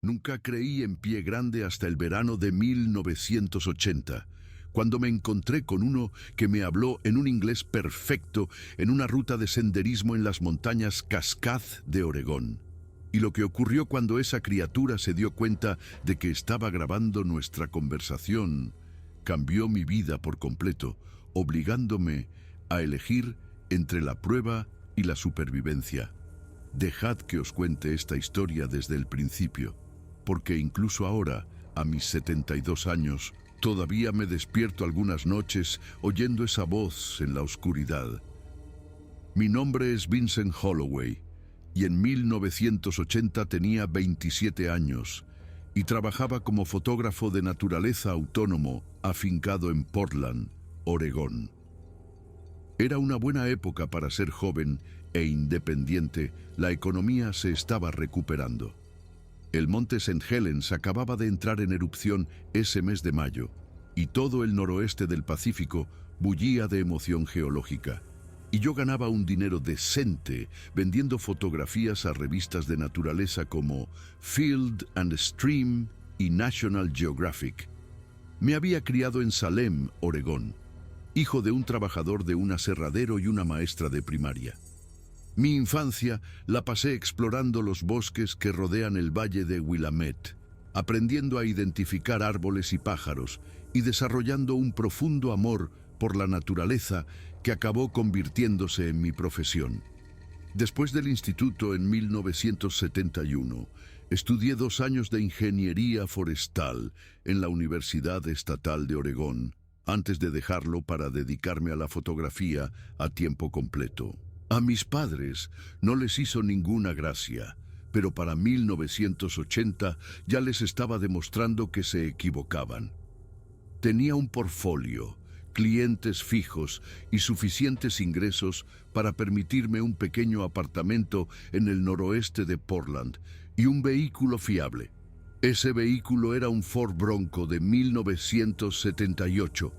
Nunca creí en Pie Grande hasta el verano de 1980, cuando me encontré con uno que me habló en un inglés perfecto en una ruta de senderismo en las montañas Cascade de Oregón. Y lo que ocurrió cuando esa criatura se dio cuenta de que estaba grabando nuestra conversación cambió mi vida por completo, obligándome a elegir entre la prueba y la supervivencia. Dejad que os cuente esta historia desde el principio, porque incluso ahora, a mis 72 años, todavía me despierto algunas noches oyendo esa voz en la oscuridad. Mi nombre es Vincent Holloway y en 1980 tenía 27 años y trabajaba como fotógrafo de naturaleza autónomo afincado en Portland, Oregón. Era una buena época para ser joven e independiente, la economía se estaba recuperando. El monte St. Helens acababa de entrar en erupción ese mes de mayo, y todo el noroeste del Pacífico bullía de emoción geológica. Y yo ganaba un dinero decente vendiendo fotografías a revistas de naturaleza como Field and Stream y National Geographic. Me había criado en Salem, Oregón, hijo de un trabajador de un aserradero y una maestra de primaria. Mi infancia la pasé explorando los bosques que rodean el valle de Willamette, aprendiendo a identificar árboles y pájaros y desarrollando un profundo amor por la naturaleza que acabó convirtiéndose en mi profesión. Después del instituto en 1971, estudié 2 años de ingeniería forestal en la Universidad Estatal de Oregón, antes de dejarlo para dedicarme a la fotografía a tiempo completo. A mis padres no les hizo ninguna gracia, pero para 1980 ya les estaba demostrando que se equivocaban. Tenía un portfolio, clientes fijos y suficientes ingresos para permitirme un pequeño apartamento en el noroeste de Portland y un vehículo fiable. Ese vehículo era un Ford Bronco de 1978,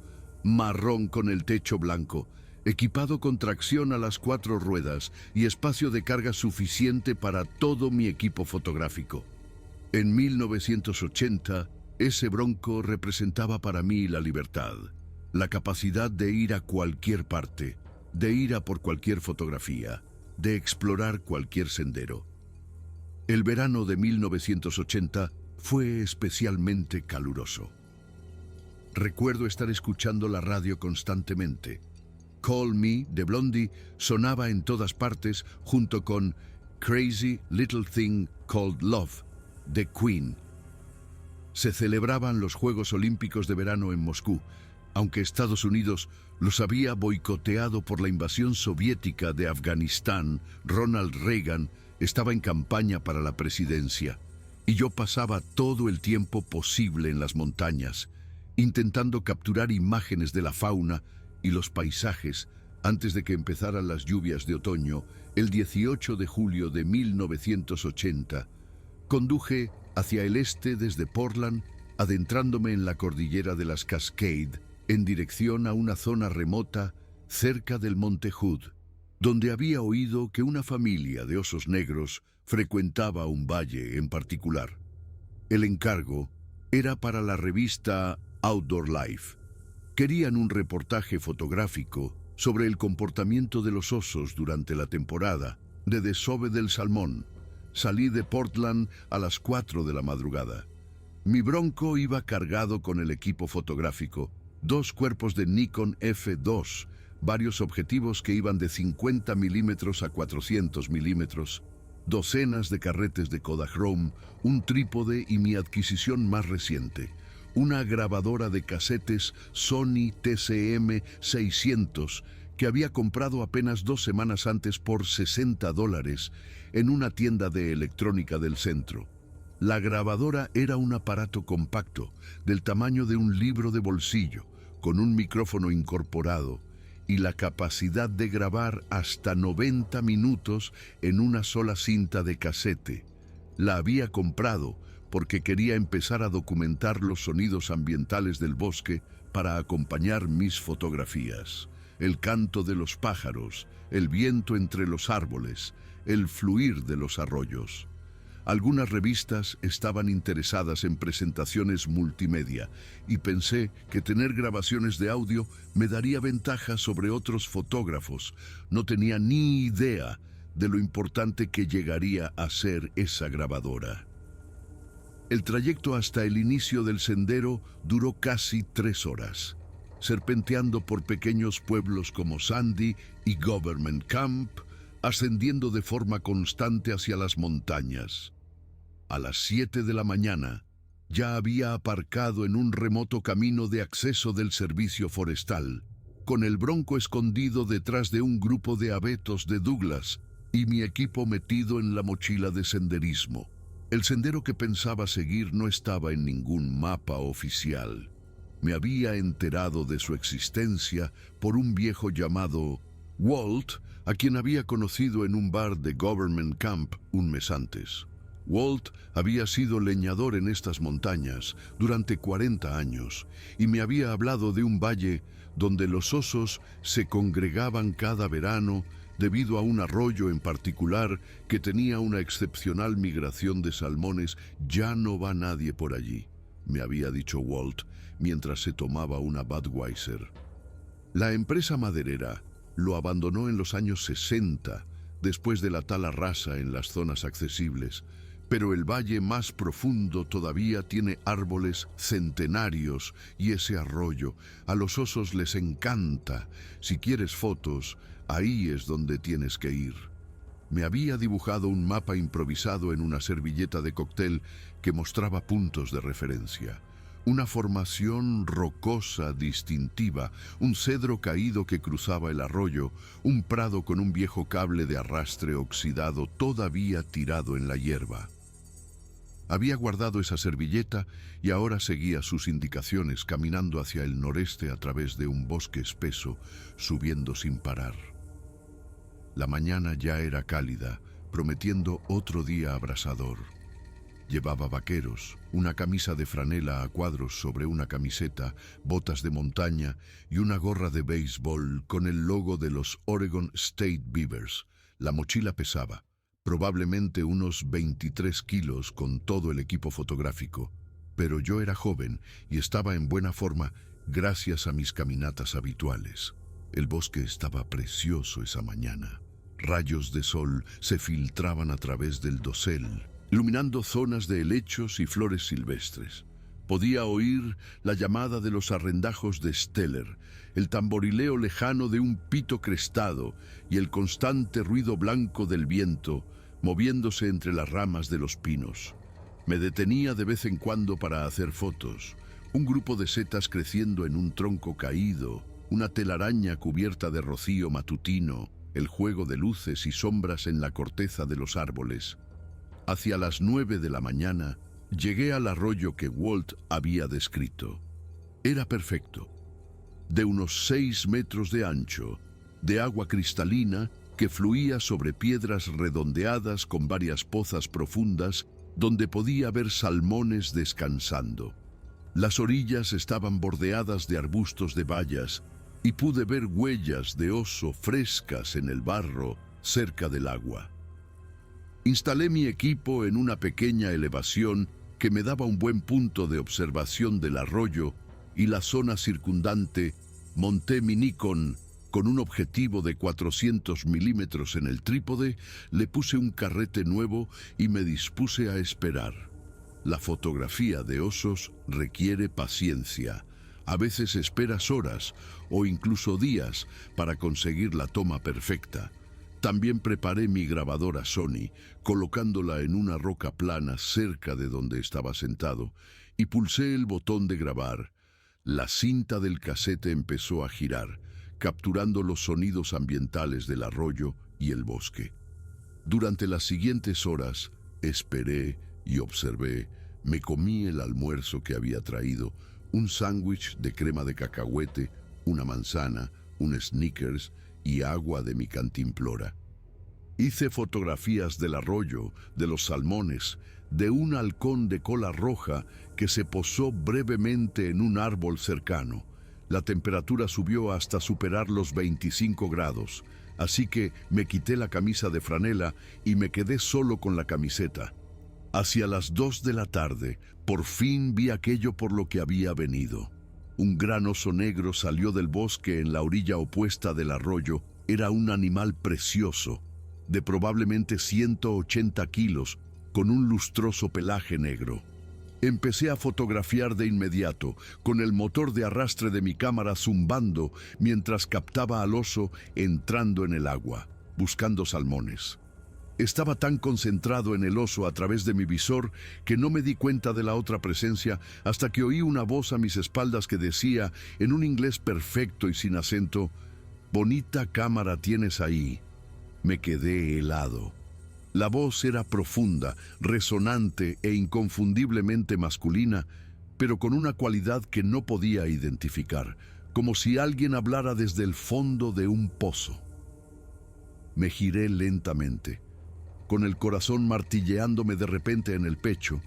marrón con el techo blanco, equipado con tracción a las 4 ruedas y espacio de carga suficiente para todo mi equipo fotográfico. En 1980, ese Bronco representaba para mí la libertad, la capacidad de ir a cualquier parte, de ir a por cualquier fotografía, de explorar cualquier sendero. El verano de 1980 fue especialmente caluroso. Recuerdo estar escuchando la radio constantemente. Call Me de Blondie sonaba en todas partes junto con Crazy Little Thing Called Love de Queen. Se celebraban los Juegos Olímpicos de verano en Moscú, aunque Estados Unidos los había boicoteado por la invasión soviética de Afganistán. Ronald Reagan estaba en campaña para la presidencia, y yo pasaba todo el tiempo posible en las montañas, intentando capturar imágenes de la fauna y los paisajes antes de que empezaran las lluvias de otoño. El 18 de julio de 1980, conduje hacia el este desde Portland, adentrándome en la cordillera de las Cascades, en dirección a una zona remota cerca del Monte Hood, donde había oído que una familia de osos negros frecuentaba un valle en particular. El encargo era para la revista Outdoor Life. Querían un reportaje fotográfico sobre el comportamiento de los osos durante la temporada de desove del salmón. Salí de Portland a las 4 de la madrugada. Mi Bronco iba cargado con el equipo fotográfico, 2 cuerpos de Nikon F2, varios objetivos que iban de 50 milímetros a 400 milímetros, docenas de carretes de Kodachrome, un trípode y mi adquisición más reciente, una grabadora de casetes Sony TCM 600 que había comprado apenas 2 semanas antes por $60 en una tienda de electrónica del centro. La grabadora era un aparato compacto, del tamaño de un libro de bolsillo, con un micrófono incorporado y la capacidad de grabar hasta 90 minutos en una sola cinta de casete. La había comprado porque quería empezar a documentar los sonidos ambientales del bosque para acompañar mis fotografías. El canto de los pájaros, el viento entre los árboles, el fluir de los arroyos. Algunas revistas estaban interesadas en presentaciones multimedia y pensé que tener grabaciones de audio me daría ventaja sobre otros fotógrafos. No tenía ni idea de lo importante que llegaría a ser esa grabadora. El trayecto hasta el inicio del sendero duró casi 3 horas, serpenteando por pequeños pueblos como Sandy y Government Camp, ascendiendo de forma constante hacia las montañas. A las 7 de la mañana, ya había aparcado en un remoto camino de acceso del servicio forestal, con el Bronco escondido detrás de un grupo de abetos de Douglas y mi equipo metido en la mochila de senderismo. El sendero que pensaba seguir no estaba en ningún mapa oficial. Me había enterado de su existencia por un viejo llamado Walt, a quien había conocido en un bar de Government Camp un mes antes. Walt había sido leñador en estas montañas durante 40 años y me había hablado de un valle donde los osos se congregaban cada verano debido a un arroyo en particular que tenía una excepcional migración de salmones. Ya no va nadie por allí, me había dicho Walt mientras se tomaba una Budweiser. La empresa maderera lo abandonó en los años 60 después de la tala rasa en las zonas accesibles, pero el valle más profundo todavía tiene árboles centenarios y ese arroyo. A los osos les encanta. Si quieres fotos, ahí es donde tienes que ir. Me había dibujado un mapa improvisado en una servilleta de cóctel que mostraba puntos de referencia. Una formación rocosa distintiva, un cedro caído que cruzaba el arroyo, un prado con un viejo cable de arrastre oxidado todavía tirado en la hierba. Había guardado esa servilleta y ahora seguía sus indicaciones caminando hacia el noreste a través de un bosque espeso, subiendo sin parar. La mañana ya era cálida, prometiendo otro día abrasador. Llevaba vaqueros, una camisa de franela a cuadros sobre una camiseta, botas de montaña y una gorra de béisbol con el logo de los Oregon State Beavers. La mochila pesaba, probablemente unos 23 kilos con todo el equipo fotográfico, pero yo era joven y estaba en buena forma gracias a mis caminatas habituales. El bosque estaba precioso esa mañana. Rayos de sol se filtraban a través del dosel, iluminando zonas de helechos y flores silvestres. Podía oír la llamada de los arrendajos de Steller, el tamborileo lejano de un pito crestado y el constante ruido blanco del viento moviéndose entre las ramas de los pinos. Me detenía de vez en cuando para hacer fotos. Un grupo de setas creciendo en un tronco caído, una telaraña cubierta de rocío matutino, el juego de luces y sombras en la corteza de los árboles. Hacia las 9 de la mañana, llegué al arroyo que Walt había descrito. Era perfecto, de unos 6 metros de ancho, de agua cristalina que fluía sobre piedras redondeadas con varias pozas profundas donde podía ver salmones descansando. Las orillas estaban bordeadas de arbustos de bayas y pude ver huellas de oso frescas en el barro cerca del agua. Instalé mi equipo en una pequeña elevación que me daba un buen punto de observación del arroyo y la zona circundante. Monté mi Nikon con un objetivo de 400 milímetros en el trípode, le puse un carrete nuevo y me dispuse a esperar. La fotografía de osos requiere paciencia. A veces esperas horas o incluso días para conseguir la toma perfecta. También preparé mi grabadora Sony, colocándola en una roca plana cerca de donde estaba sentado, y pulsé el botón de grabar. La cinta del casete empezó a girar, capturando los sonidos ambientales del arroyo y el bosque. Durante las siguientes horas, esperé y observé. Me comí el almuerzo que había traído, un sándwich de crema de cacahuete, una manzana, un Snickers y agua de mi cantimplora. Hice fotografías del arroyo, de los salmones, de un halcón de cola roja que se posó brevemente en un árbol cercano. La temperatura subió hasta superar los 25 grados, así que me quité la camisa de franela y me quedé solo con la camiseta. Hacia las 2 de la tarde, por fin vi aquello por lo que había venido. Un gran oso negro salió del bosque en la orilla opuesta del arroyo. Era un animal precioso, de probablemente 180 kilos, con un lustroso pelaje negro. Empecé a fotografiar de inmediato, con el motor de arrastre de mi cámara zumbando mientras captaba al oso entrando en el agua, buscando salmones. Estaba tan concentrado en el oso a través de mi visor que no me di cuenta de la otra presencia hasta que oí una voz a mis espaldas que decía, en un inglés perfecto y sin acento, «Bonita cámara tienes ahí». Me quedé helado. La voz era profunda, resonante e inconfundiblemente masculina, pero con una cualidad que no podía identificar, como si alguien hablara desde el fondo de un pozo. Me giré lentamente, con el corazón martilleándome de repente en el pecho,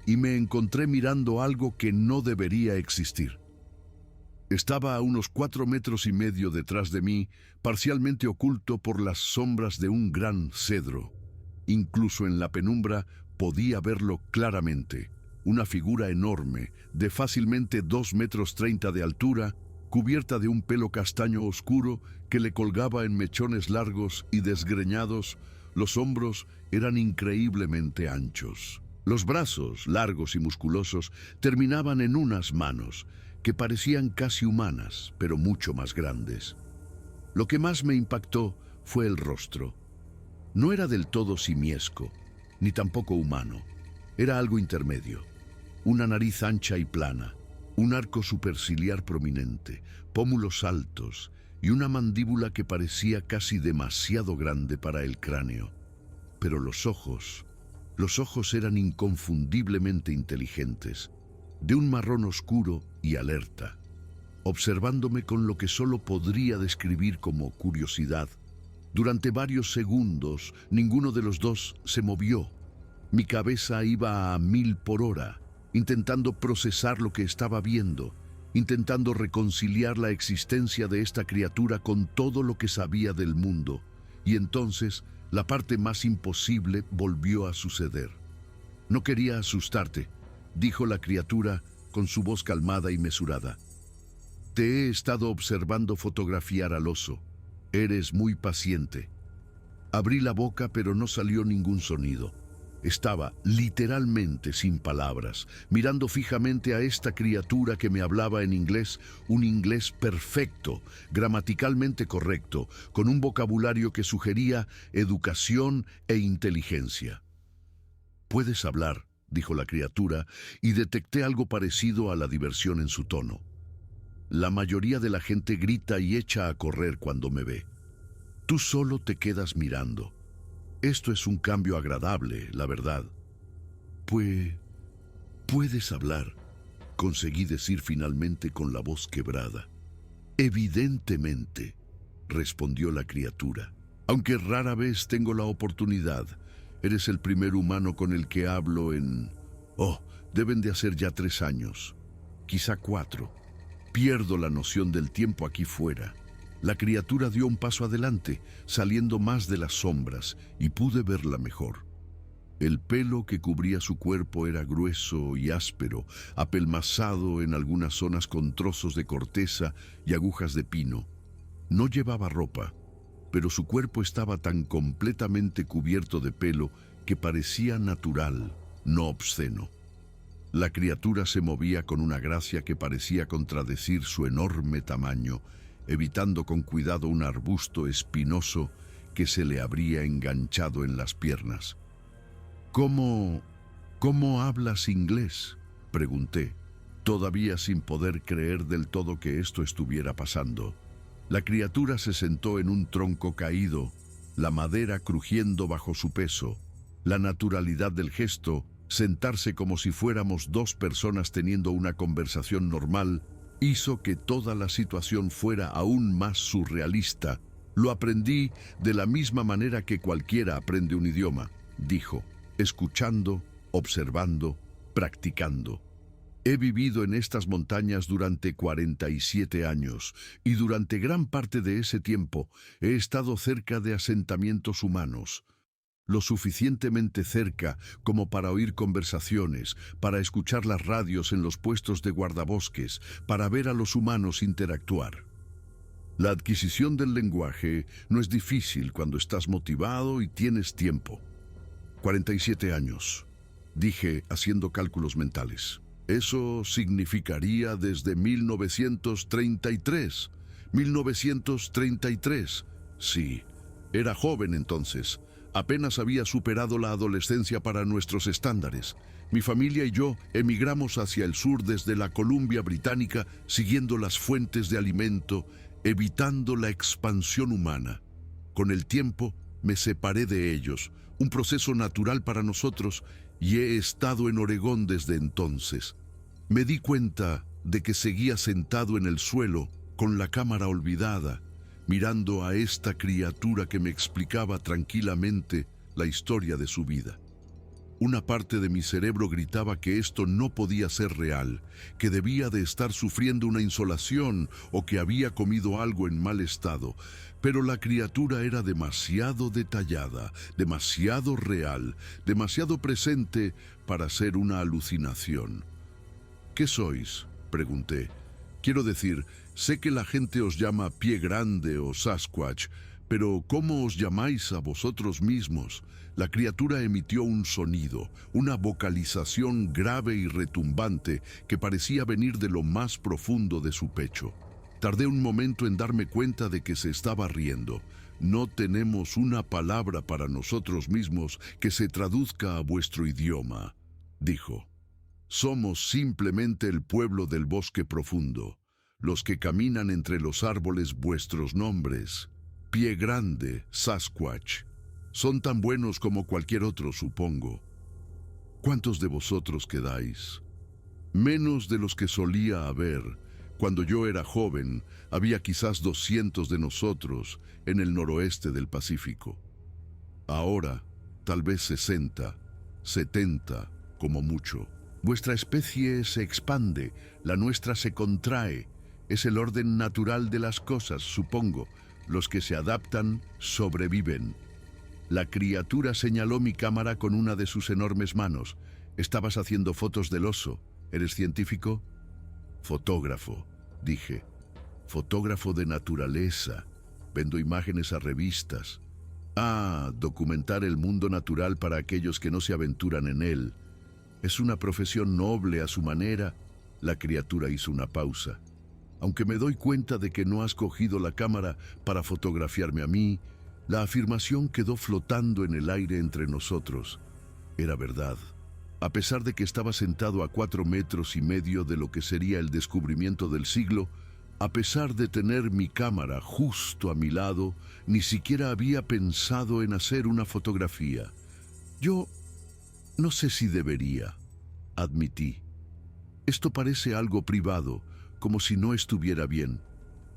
y me encontré mirando algo que no debería existir. Estaba a unos 4,5 metros detrás de mí, parcialmente oculto por las sombras de un gran cedro. Incluso en la penumbra podía verlo claramente, una figura enorme, de fácilmente 2,30 metros de altura, cubierta de un pelo castaño oscuro que le colgaba en mechones largos y desgreñados. Los hombros eran increíblemente anchos. Los brazos, largos y musculosos, terminaban en unas manos, que parecían casi humanas, pero mucho más grandes. Lo que más me impactó fue el rostro. No era del todo simiesco, ni tampoco humano. Era algo intermedio. Una nariz ancha y plana, un arco superciliar prominente, pómulos altos y una mandíbula que parecía casi demasiado grande para el cráneo. Pero los ojos eran inconfundiblemente inteligentes, de un marrón oscuro y alerta, observándome con lo que solo podría describir como curiosidad. Durante varios segundos, ninguno de los dos se movió. Mi cabeza iba a 1000 por hora, intentando procesar lo que estaba viendo, intentando reconciliar la existencia de esta criatura con todo lo que sabía del mundo. Y entonces, la parte más imposible volvió a suceder. «No quería asustarte», dijo la criatura con su voz calmada y mesurada. «Te he estado observando fotografiar al oso. Eres muy paciente». Abrí la boca, pero no salió ningún sonido. Estaba literalmente sin palabras, mirando fijamente a esta criatura que me hablaba en inglés, un inglés perfecto, gramaticalmente correcto, con un vocabulario que sugería educación e inteligencia. «Puedes hablar», dijo la criatura, y detecté algo parecido a la diversión en su tono. «La mayoría de la gente grita y echa a correr cuando me ve. Tú solo te quedas mirando. Esto es un cambio agradable, la verdad». «Puedes hablar», conseguí decir finalmente con la voz quebrada. «Evidentemente», respondió la criatura. «Aunque rara vez tengo la oportunidad. Eres el primer humano con el que hablo en... deben de hacer ya 3 años. Quizá 4. Pierdo la noción del tiempo aquí fuera». La criatura dio un paso adelante, saliendo más de las sombras, y pude verla mejor. El pelo que cubría su cuerpo era grueso y áspero, apelmazado en algunas zonas con trozos de corteza y agujas de pino. No llevaba ropa, pero su cuerpo estaba tan completamente cubierto de pelo que parecía natural, no obsceno. La criatura se movía con una gracia que parecía contradecir su enorme tamaño, evitando con cuidado un arbusto espinoso que se le habría enganchado en las piernas. ¿Cómo hablas inglés?», pregunté, todavía sin poder creer del todo que esto estuviera pasando. La criatura se sentó en un tronco caído, la madera crujiendo bajo su peso. La naturalidad del gesto, sentarse como si fuéramos 2 personas teniendo una conversación normal, hizo que toda la situación fuera aún más surrealista. «Lo aprendí de la misma manera que cualquiera aprende un idioma», dijo, «escuchando, observando, practicando. He vivido en estas montañas durante 47 años y durante gran parte de ese tiempo he estado cerca de asentamientos humanos. lo suficientemente cerca como para oír conversaciones, para escuchar las radios en los puestos de guardabosques, para ver a los humanos interactuar. La adquisición del lenguaje no es difícil cuando estás motivado y tienes tiempo. 47 años, dije haciendo cálculos mentales. Eso significaría desde 1933. 1933. Sí, era joven entonces. Apenas había superado la adolescencia para nuestros estándares. Mi familia y yo emigramos hacia el sur desde la Columbia Británica, siguiendo las fuentes de alimento, evitando la expansión humana. Con el tiempo, me separé de ellos, un proceso natural para nosotros, y he estado en Oregón desde entonces. Me di cuenta de que seguía sentado en el suelo, con la cámara olvidada, mirando a esta criatura que me explicaba tranquilamente la historia de su vida. Una parte de mi cerebro gritaba que esto no podía ser real, que debía de estar sufriendo una insolación o que había comido algo en mal estado, pero la criatura era demasiado detallada, demasiado real, demasiado presente para ser una alucinación. ¿Qué sois?, pregunté. Quiero decir, sé que la gente os llama Pie Grande o Sasquatch, pero ¿cómo os llamáis a vosotros mismos? La criatura emitió un sonido, una vocalización grave y retumbante que parecía venir de lo más profundo de su pecho. Tardé un momento en darme cuenta de que se estaba riendo. No tenemos una palabra para nosotros mismos que se traduzca a vuestro idioma, dijo. Somos simplemente el pueblo del bosque profundo, los que caminan entre los árboles vuestros nombres. Pie Grande, Sasquatch. Son tan buenos como cualquier otro, supongo. ¿Cuántos de vosotros quedáis? Menos de los que solía haber. Cuando yo era joven, había quizás 200 de nosotros en el noroeste del Pacífico. Ahora, tal vez 60, 70, como mucho. Vuestra especie se expande, la nuestra se contrae. Es el orden natural de las cosas, supongo. Los que se adaptan sobreviven. La criatura señaló mi cámara con una de sus enormes manos. Estabas haciendo fotos del oso. ¿Eres científico? Fotógrafo, dije. Fotógrafo de naturaleza. Vendo imágenes a revistas. Ah, documentar el mundo natural para aquellos que no se aventuran en él. Es una profesión noble a su manera. La criatura hizo una pausa. Aunque me doy cuenta de que no has cogido la cámara para fotografiarme a mí, la afirmación quedó flotando en el aire entre nosotros. Era verdad. A pesar de que estaba sentado a 4,5 metros de lo que sería el descubrimiento del siglo, a pesar de tener mi cámara justo a mi lado, ni siquiera había pensado en hacer una fotografía. Yo no sé si debería, admití. Esto parece algo privado, como si no estuviera bien.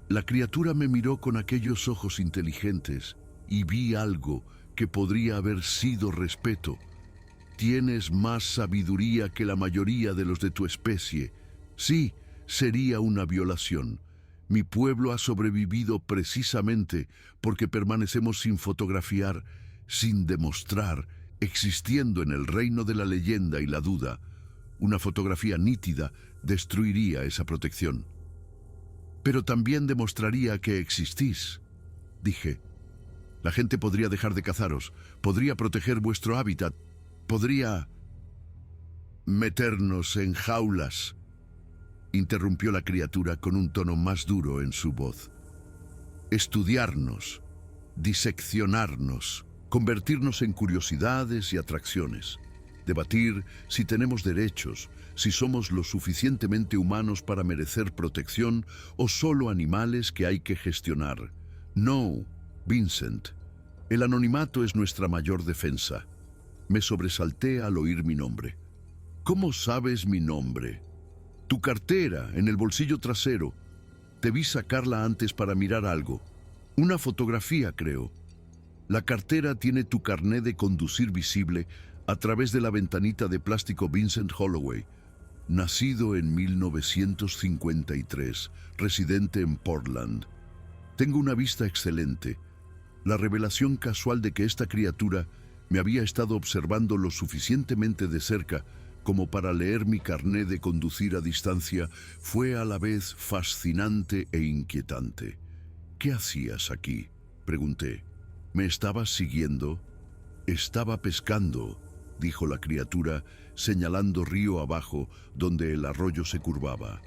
La criatura me miró con aquellos ojos inteligentes y vi algo que podría haber sido respeto. Tienes más sabiduría que la mayoría de los de tu especie. Sí, sería una violación. Mi pueblo ha sobrevivido precisamente porque permanecemos sin fotografiar, sin demostrar, existiendo en el reino de la leyenda y la duda. Una fotografía nítida destruiría esa protección. Pero también demostraría que existís, dije. La gente podría dejar de cazaros, podría proteger vuestro hábitat, podría meternos en jaulas, interrumpió la criatura con un tono más duro en su voz. Estudiarnos, diseccionarnos, convertirnos en curiosidades y atracciones. Debatir si tenemos derechos, si somos lo suficientemente humanos para merecer protección o solo animales que hay que gestionar. No, Vincent, el anonimato es nuestra mayor defensa. Me sobresalté al oír mi nombre. ¿Cómo sabes mi nombre? Tu cartera, en el bolsillo trasero. Te vi sacarla antes para mirar algo. Una fotografía, creo. La cartera tiene tu carné de conducir visible a través de la ventanita de plástico Vincent Holloway. Nacido en 1953, residente en Portland. Tengo una vista excelente. La revelación casual de que esta criatura Me había estado observando lo suficientemente de cerca como para leer mi carné de conducir a distancia. Fue a la vez fascinante e inquietante. «¿Qué hacías aquí?», pregunté. «¿Me estabas siguiendo?». «Estaba pescando», dijo la criatura, señalando río abajo, donde el arroyo se curvaba.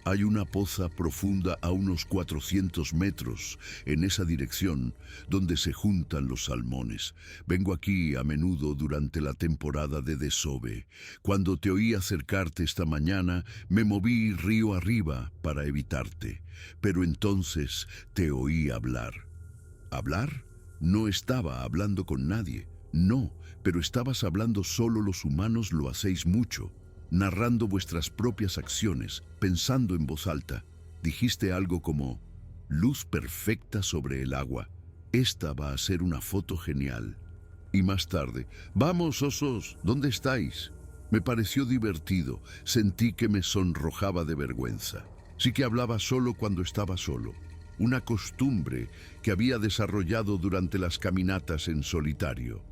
«Hay una poza profunda a unos 400 metros en esa dirección, donde se juntan los salmones. Vengo aquí a menudo durante la temporada de desove. Cuando te oí acercarte esta mañana, me moví río arriba para evitarte. Pero entonces te oí hablar». «¿Hablar? No estaba hablando con nadie». «No, pero estabas hablando solo. Los humanos lo hacéis mucho, narrando vuestras propias acciones, pensando en voz alta. Dijiste algo como, luz perfecta sobre el agua. Esta va a ser una foto genial». Y más tarde, «Vamos, osos, ¿dónde estáis?». Me pareció divertido, sentí que me sonrojaba de vergüenza. Sí que hablaba solo cuando estaba solo, una costumbre que había desarrollado durante las caminatas en solitario.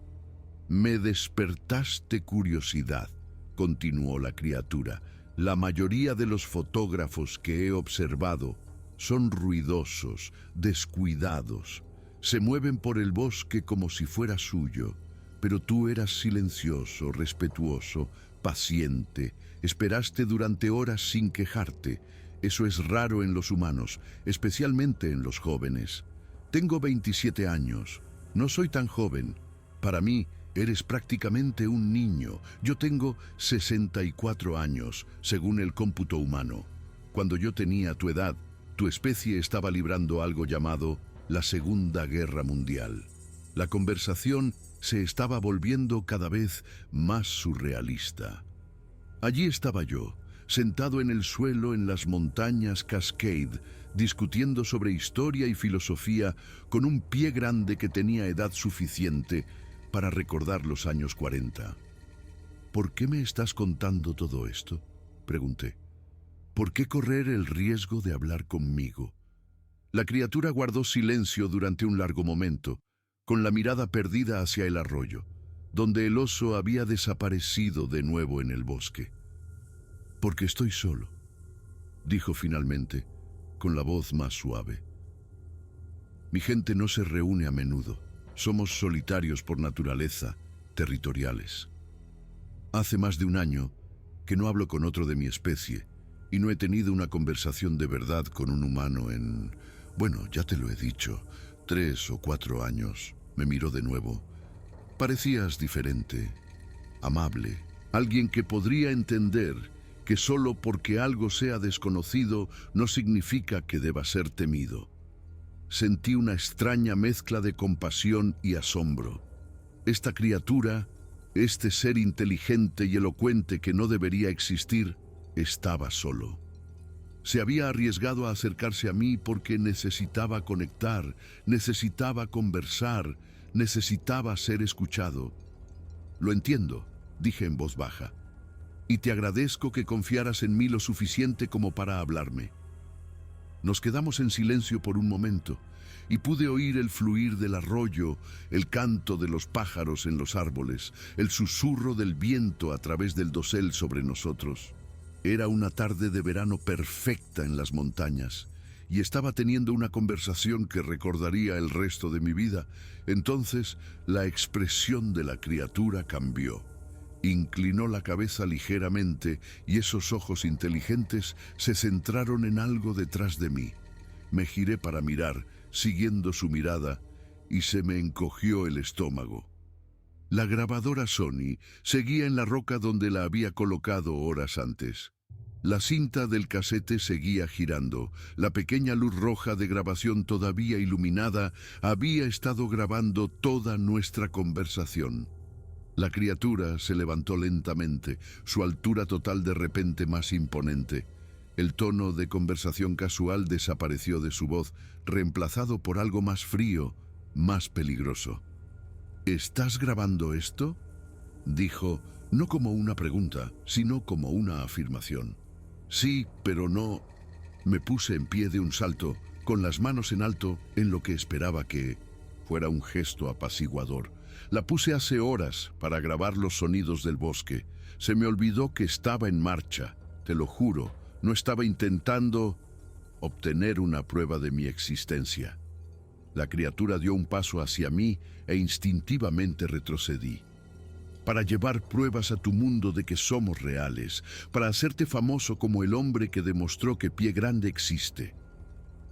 «Me despertaste curiosidad», continuó la criatura. «La mayoría de los fotógrafos que he observado son ruidosos, descuidados. Se mueven por el bosque como si fuera suyo. Pero tú eras silencioso, respetuoso, paciente. Esperaste durante horas sin quejarte. Eso es raro en los humanos, especialmente en los jóvenes. Tengo 27 años. No soy tan joven. Para mí, eres prácticamente un niño. Yo tengo 64 años, según el cómputo humano. Cuando yo tenía tu edad, tu especie estaba librando algo llamado la Segunda Guerra Mundial. La conversación se estaba volviendo cada vez más surrealista. Allí estaba yo, sentado en el suelo en las montañas Cascade, discutiendo sobre historia y filosofía con un pie grande que tenía edad suficiente para recordar los años 40. «¿Por qué me estás contando todo esto?», pregunté. «¿Por qué correr el riesgo de hablar conmigo?». La criatura guardó silencio durante un largo momento, con la mirada perdida hacia el arroyo, donde el oso había desaparecido de nuevo en el bosque. «Porque estoy solo», dijo finalmente, con la voz más suave. «Mi gente no se reúne a menudo. Somos solitarios por naturaleza, territoriales. Hace más de un año que no hablo con otro de mi especie y no he tenido una conversación de verdad con un humano en, bueno, ya te lo he dicho, 3 o 4 años». Me miró de nuevo. «Parecías diferente, amable, alguien que podría entender que solo porque algo sea desconocido no significa que deba ser temido». Sentí una extraña mezcla de compasión y asombro. Esta criatura, este ser inteligente y elocuente que no debería existir, estaba solo. Se había arriesgado a acercarse a mí porque necesitaba conectar, necesitaba conversar, necesitaba ser escuchado. «Lo entiendo», dije en voz baja, «y te agradezco que confiaras en mí lo suficiente como para hablarme». Nos quedamos en silencio por un momento y pude oír el fluir del arroyo, el canto de los pájaros en los árboles, el susurro del viento a través del dosel sobre nosotros. Era una tarde de verano perfecta en las montañas y estaba teniendo una conversación que recordaría el resto de mi vida. Entonces la expresión de la criatura cambió. Inclinó la cabeza ligeramente y esos ojos inteligentes se centraron en algo detrás de mí. Me giré para mirar, siguiendo su mirada, y se me encogió el estómago. La grabadora Sony seguía en la roca donde la había colocado horas antes. La cinta del casete seguía girando. La pequeña luz roja de grabación todavía iluminada había estado grabando toda nuestra conversación. La criatura se levantó lentamente, su altura total de repente más imponente. El tono de conversación casual desapareció de su voz, reemplazado por algo más frío, más peligroso. «¿Estás grabando esto?», dijo, no como una pregunta, sino como una afirmación. «Sí, pero no». Me puse en pie de un salto, con las manos en alto, en lo que esperaba que fuera un gesto apaciguador. La puse hace horas para grabar los sonidos del bosque. Se me olvidó que estaba en marcha. Te lo juro, no estaba intentando obtener una prueba de mi existencia. La criatura dio un paso hacia mí e instintivamente retrocedí. Para llevar pruebas a tu mundo de que somos reales, para hacerte famoso como el hombre que demostró que Pie Grande existe.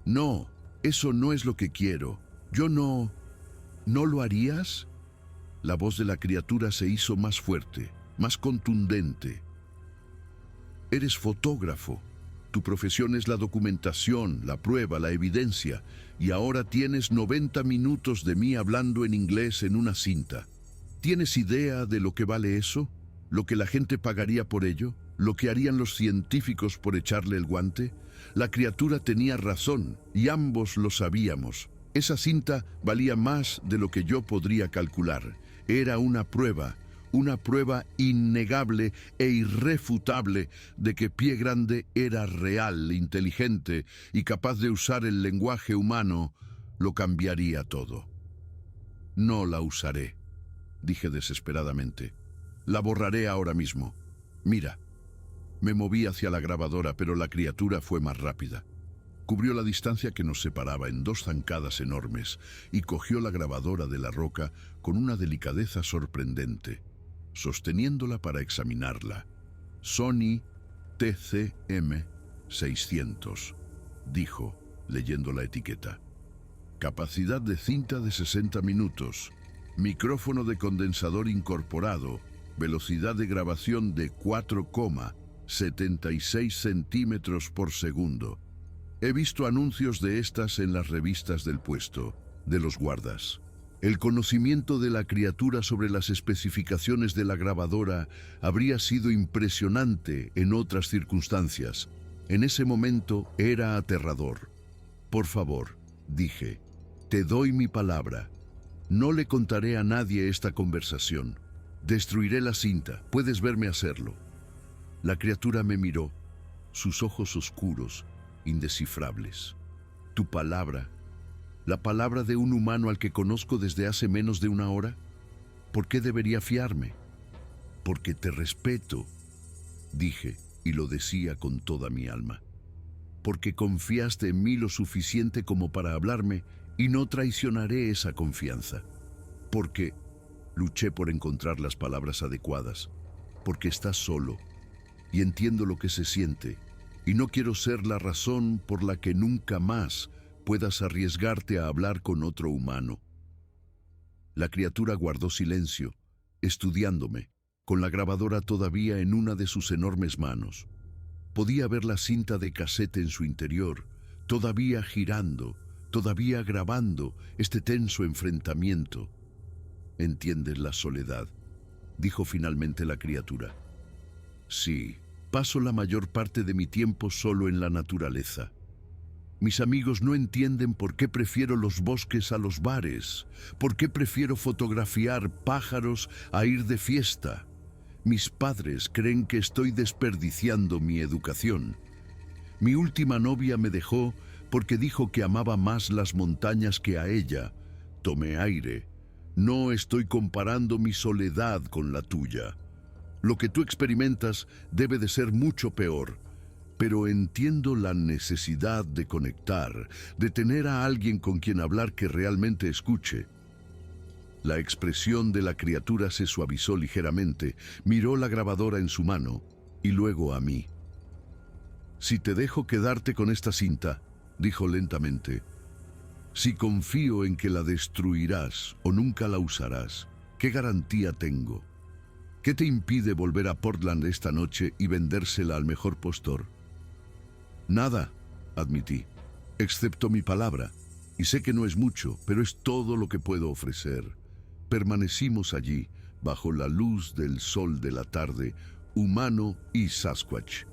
No, eso no es lo que quiero. Yo no... ¿No lo harías? La voz de la criatura se hizo más fuerte, más contundente. Eres fotógrafo. Tu profesión es la documentación, la prueba, la evidencia, y ahora tienes 90 minutos de mí hablando en inglés en una cinta. ¿Tienes idea de lo que vale eso? ¿Lo que la gente pagaría por ello? ¿Lo que harían los científicos por echarle el guante? La criatura tenía razón, y ambos lo sabíamos. Esa cinta valía más de lo que yo podría calcular. Era una prueba innegable e irrefutable de que Pie Grande era real, inteligente y capaz de usar el lenguaje humano. Lo cambiaría todo. No la usaré, dije desesperadamente. La borraré ahora mismo. Mira. Me moví hacia la grabadora, pero la criatura fue más rápida. Cubrió la distancia que nos separaba en 2 zancadas enormes y cogió la grabadora de la roca con una delicadeza sorprendente, sosteniéndola para examinarla. Sony TCM 600, dijo, leyendo la etiqueta. Capacidad de cinta de 60 minutos. Micrófono de condensador incorporado. Velocidad de grabación de 4,76 centímetros por segundo. He visto anuncios de estas en las revistas del puesto, de los guardas. El conocimiento de la criatura sobre las especificaciones de la grabadora habría sido impresionante en otras circunstancias. En ese momento era aterrador. Por favor, dije, te doy mi palabra. No le contaré a nadie esta conversación. Destruiré la cinta, puedes verme hacerlo. La criatura me miró, sus ojos oscuros, indescifrables. Tu palabra, la palabra de un humano al que conozco desde hace menos de una hora. ¿Por qué debería fiarme? Porque te respeto, dije, y lo decía con toda mi alma. Porque confiaste en mí lo suficiente como para hablarme y no traicionaré esa confianza. Porque luché por encontrar las palabras adecuadas. Porque estás solo y entiendo lo que se siente. Y no quiero ser la razón por la que nunca más puedas arriesgarte a hablar con otro humano. La criatura guardó silencio, estudiándome, con la grabadora todavía en una de sus enormes manos. Podía ver la cinta de casete en su interior, todavía girando, todavía grabando este tenso enfrentamiento. ¿Entiendes la soledad?, dijo finalmente la criatura. Sí. Paso la mayor parte de mi tiempo solo en la naturaleza. Mis amigos no entienden por qué prefiero los bosques a los bares, por qué prefiero fotografiar pájaros a ir de fiesta. Mis padres creen que estoy desperdiciando mi educación. Mi última novia me dejó porque dijo que amaba más las montañas que a ella. Tomé aire. No estoy comparando mi soledad con la tuya. Lo que tú experimentas debe de ser mucho peor, pero entiendo la necesidad de conectar, de tener a alguien con quien hablar que realmente escuche. La expresión de la criatura se suavizó ligeramente, miró la grabadora en su mano y luego a mí. Si te dejo quedarte con esta cinta, dijo lentamente, si confío en que la destruirás o nunca la usarás, ¿qué garantía tengo? ¿Qué te impide volver a Portland esta noche y vendérsela al mejor postor? Nada, admití, excepto mi palabra, y sé que no es mucho, pero es todo lo que puedo ofrecer. Permanecimos allí, bajo la luz del sol de la tarde, humano y Sasquatch,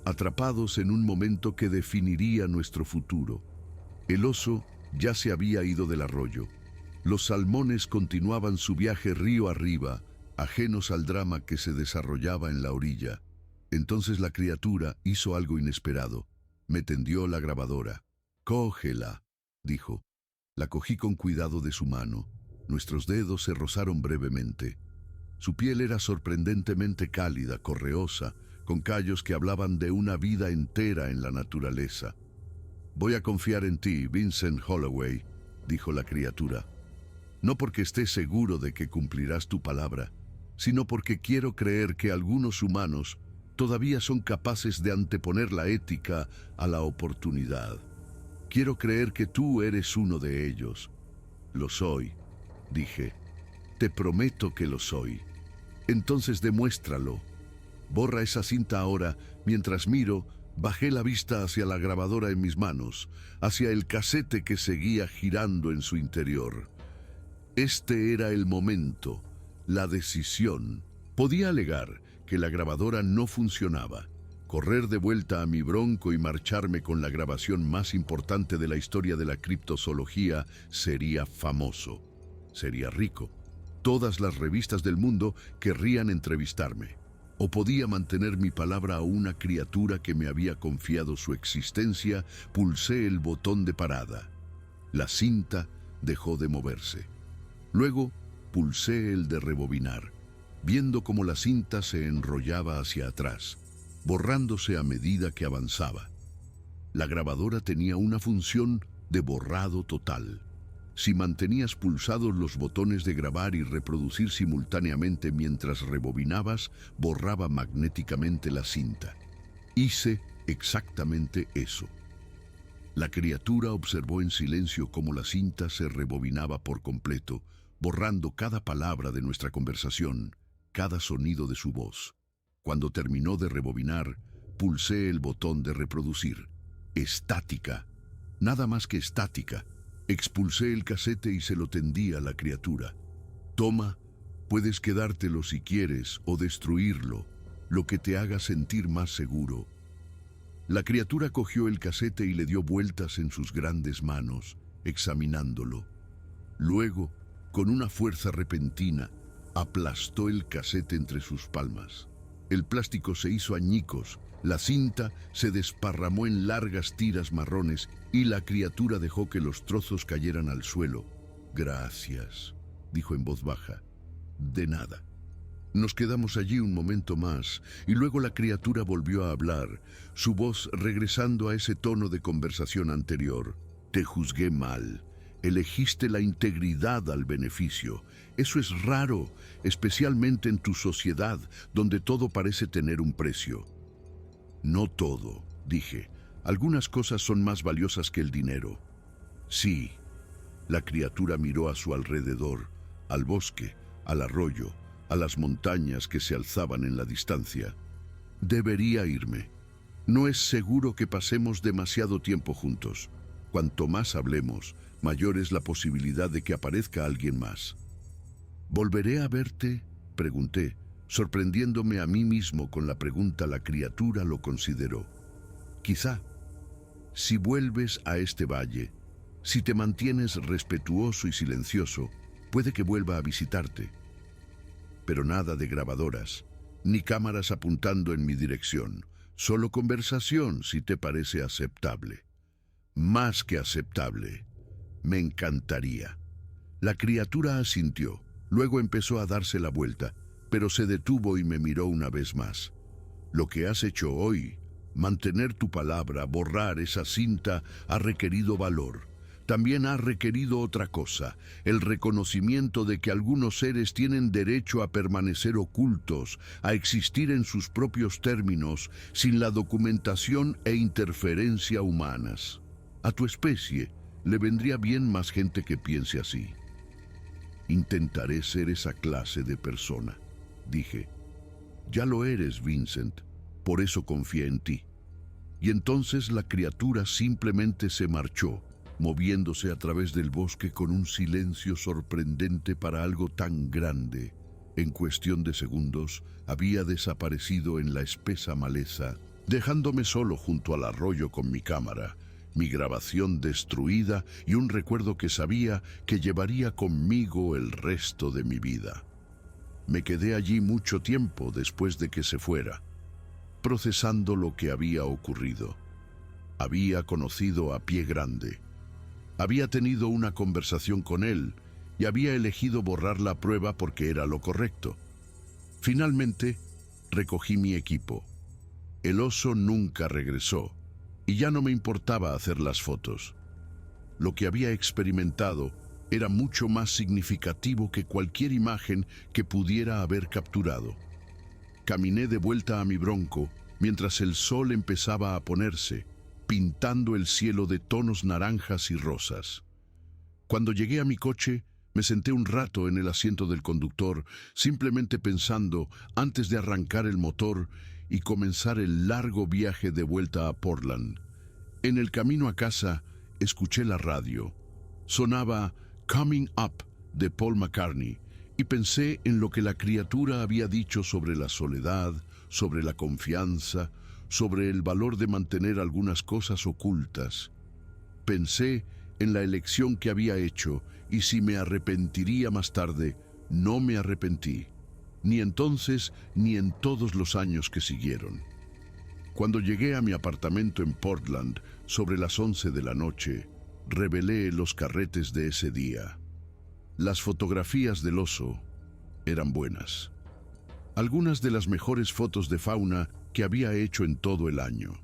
atrapados en un momento que definiría nuestro futuro. El oso ya se había ido del arroyo. Los salmones continuaban su viaje río arriba, ajenos al drama que se desarrollaba en la orilla. Entonces la criatura hizo algo inesperado. Me tendió la grabadora. «Cógela», dijo. La cogí con cuidado de su mano. Nuestros dedos se rozaron brevemente. Su piel era sorprendentemente cálida, correosa, con callos que hablaban de una vida entera en la naturaleza. «Voy a confiar en ti, Vincent Holloway», dijo la criatura. «No porque esté seguro de que cumplirás tu palabra, sino porque quiero creer que algunos humanos todavía son capaces de anteponer la ética a la oportunidad. Quiero creer que tú eres uno de ellos». «Lo soy», dije. «Te prometo que lo soy». «Entonces demuéstralo. Borra esa cinta ahora». Mientras miro, bajé la vista hacia la grabadora en mis manos, hacia el casete que seguía girando en su interior. Este era el momento, la decisión. Podía alegar que la grabadora no funcionaba, correr de vuelta a mi Bronco y marcharme con la grabación más importante de la historia de la criptozoología. Sería famoso, sería rico. Todas las revistas del mundo querrían entrevistarme. O podía mantener mi palabra a una criatura que me había confiado su existencia. Pulsé el botón de parada. La cinta dejó de moverse. Luego pulsé el de rebobinar, viendo cómo la cinta se enrollaba hacia atrás, borrándose a medida que avanzaba. La grabadora tenía una función de borrado total. Si mantenías pulsados los botones de grabar y reproducir simultáneamente mientras rebobinabas, borraba magnéticamente la cinta. Hice exactamente eso. La criatura observó en silencio cómo la cinta se rebobinaba por completo, borrando cada palabra de nuestra conversación, cada sonido de su voz. Cuando terminó de rebobinar, pulsé el botón de reproducir. Estática. Nada más que estática. Expulsé el casete y se lo tendí a la criatura. «Toma, puedes quedártelo si quieres o destruirlo, lo que te haga sentir más seguro». La criatura cogió el casete y le dio vueltas en sus grandes manos, examinándolo. Luego, con una fuerza repentina, aplastó el casete entre sus palmas. El plástico se hizo añicos, la cinta se desparramó en largas tiras marrones y la criatura dejó que los trozos cayeran al suelo. «Gracias», dijo en voz baja. «De nada». Nos quedamos allí un momento más y luego la criatura volvió a hablar, su voz regresando a ese tono de conversación anterior. «Te juzgué mal. Elegiste la integridad al beneficio. Eso es raro, especialmente en tu sociedad, donde todo parece tener un precio». «No todo», dije. «Algunas cosas son más valiosas que el dinero». «Sí». La criatura miró a su alrededor, al bosque, al arroyo, a las montañas que se alzaban en la distancia. «Debería irme. No es seguro que pasemos demasiado tiempo juntos. Cuanto más hablemos, mayor es la posibilidad de que aparezca alguien más». «¿Volveré a verte?», pregunté. Sorprendiéndome a mí mismo con la pregunta, la criatura lo consideró. «Quizá. Si vuelves a este valle, si te mantienes respetuoso y silencioso, puede que vuelva a visitarte. Pero nada de grabadoras, ni cámaras apuntando en mi dirección. Solo conversación, si te parece aceptable». «Más que aceptable. Me encantaría». La criatura asintió. Luego empezó a darse la vuelta, pero se detuvo y me miró una vez más. «Lo que has hecho hoy, mantener tu palabra, borrar esa cinta, ha requerido valor. También ha requerido otra cosa, el reconocimiento de que algunos seres tienen derecho a permanecer ocultos, a existir en sus propios términos, sin la documentación e interferencia humanas. A tu especie le vendría bien más gente que piense así». «Intentaré ser esa clase de persona», dije. «Ya lo eres, Vincent, por eso confié en ti». Y entonces la criatura simplemente se marchó, moviéndose a través del bosque con un silencio sorprendente para algo tan grande. En cuestión de segundos, había desaparecido en la espesa maleza, dejándome solo junto al arroyo con mi cámara, mi grabación destruida y un recuerdo que sabía que llevaría conmigo el resto de mi vida. Me quedé allí mucho tiempo después de que se fuera, procesando lo que había ocurrido. Había conocido a Pie Grande. Había tenido una conversación con él y había elegido borrar la prueba porque era lo correcto. Finalmente, recogí mi equipo. El oso nunca regresó y ya no me importaba hacer las fotos. Lo que había experimentado era mucho más significativo que cualquier imagen que pudiera haber capturado. Caminé de vuelta a mi bronco mientras el sol empezaba a ponerse, pintando el cielo de tonos naranjas y rosas. Cuando llegué a mi coche, me senté un rato en el asiento del conductor, simplemente pensando antes de arrancar el motor y comenzar el largo viaje de vuelta a Portland. En el camino a casa, escuché la radio. Sonaba Coming Up de Paul McCartney y pensé en lo que la criatura había dicho sobre la soledad, sobre la confianza, sobre el valor de mantener algunas cosas ocultas. Pensé en la elección que había hecho y si me arrepentiría más tarde. No me arrepentí, ni entonces ni en todos los años que siguieron. Cuando llegué a mi apartamento en Portland, sobre las 11 de la noche, revelé los carretes de ese día. Las fotografías del oso eran buenas. Algunas de las mejores fotos de fauna que había hecho en todo el año.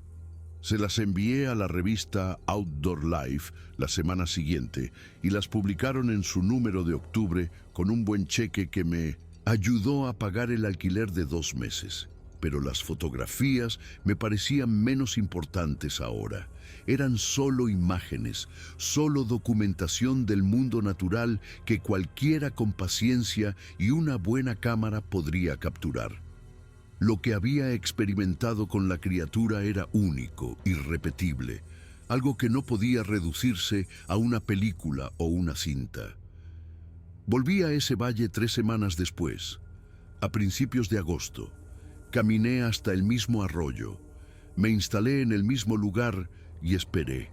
Se las envié a la revista Outdoor Life la semana siguiente y las publicaron en su número de octubre con un buen cheque que me ayudó a pagar el alquiler de 2 meses. Pero las fotografías me parecían menos importantes ahora. Eran solo imágenes, solo documentación del mundo natural que cualquiera con paciencia y una buena cámara podría capturar. Lo que había experimentado con la criatura era único, irrepetible, algo que no podía reducirse a una película o una cinta. Volví a ese valle 3 semanas después, a principios de agosto. Caminé hasta el mismo arroyo, me instalé en el mismo lugar y esperé.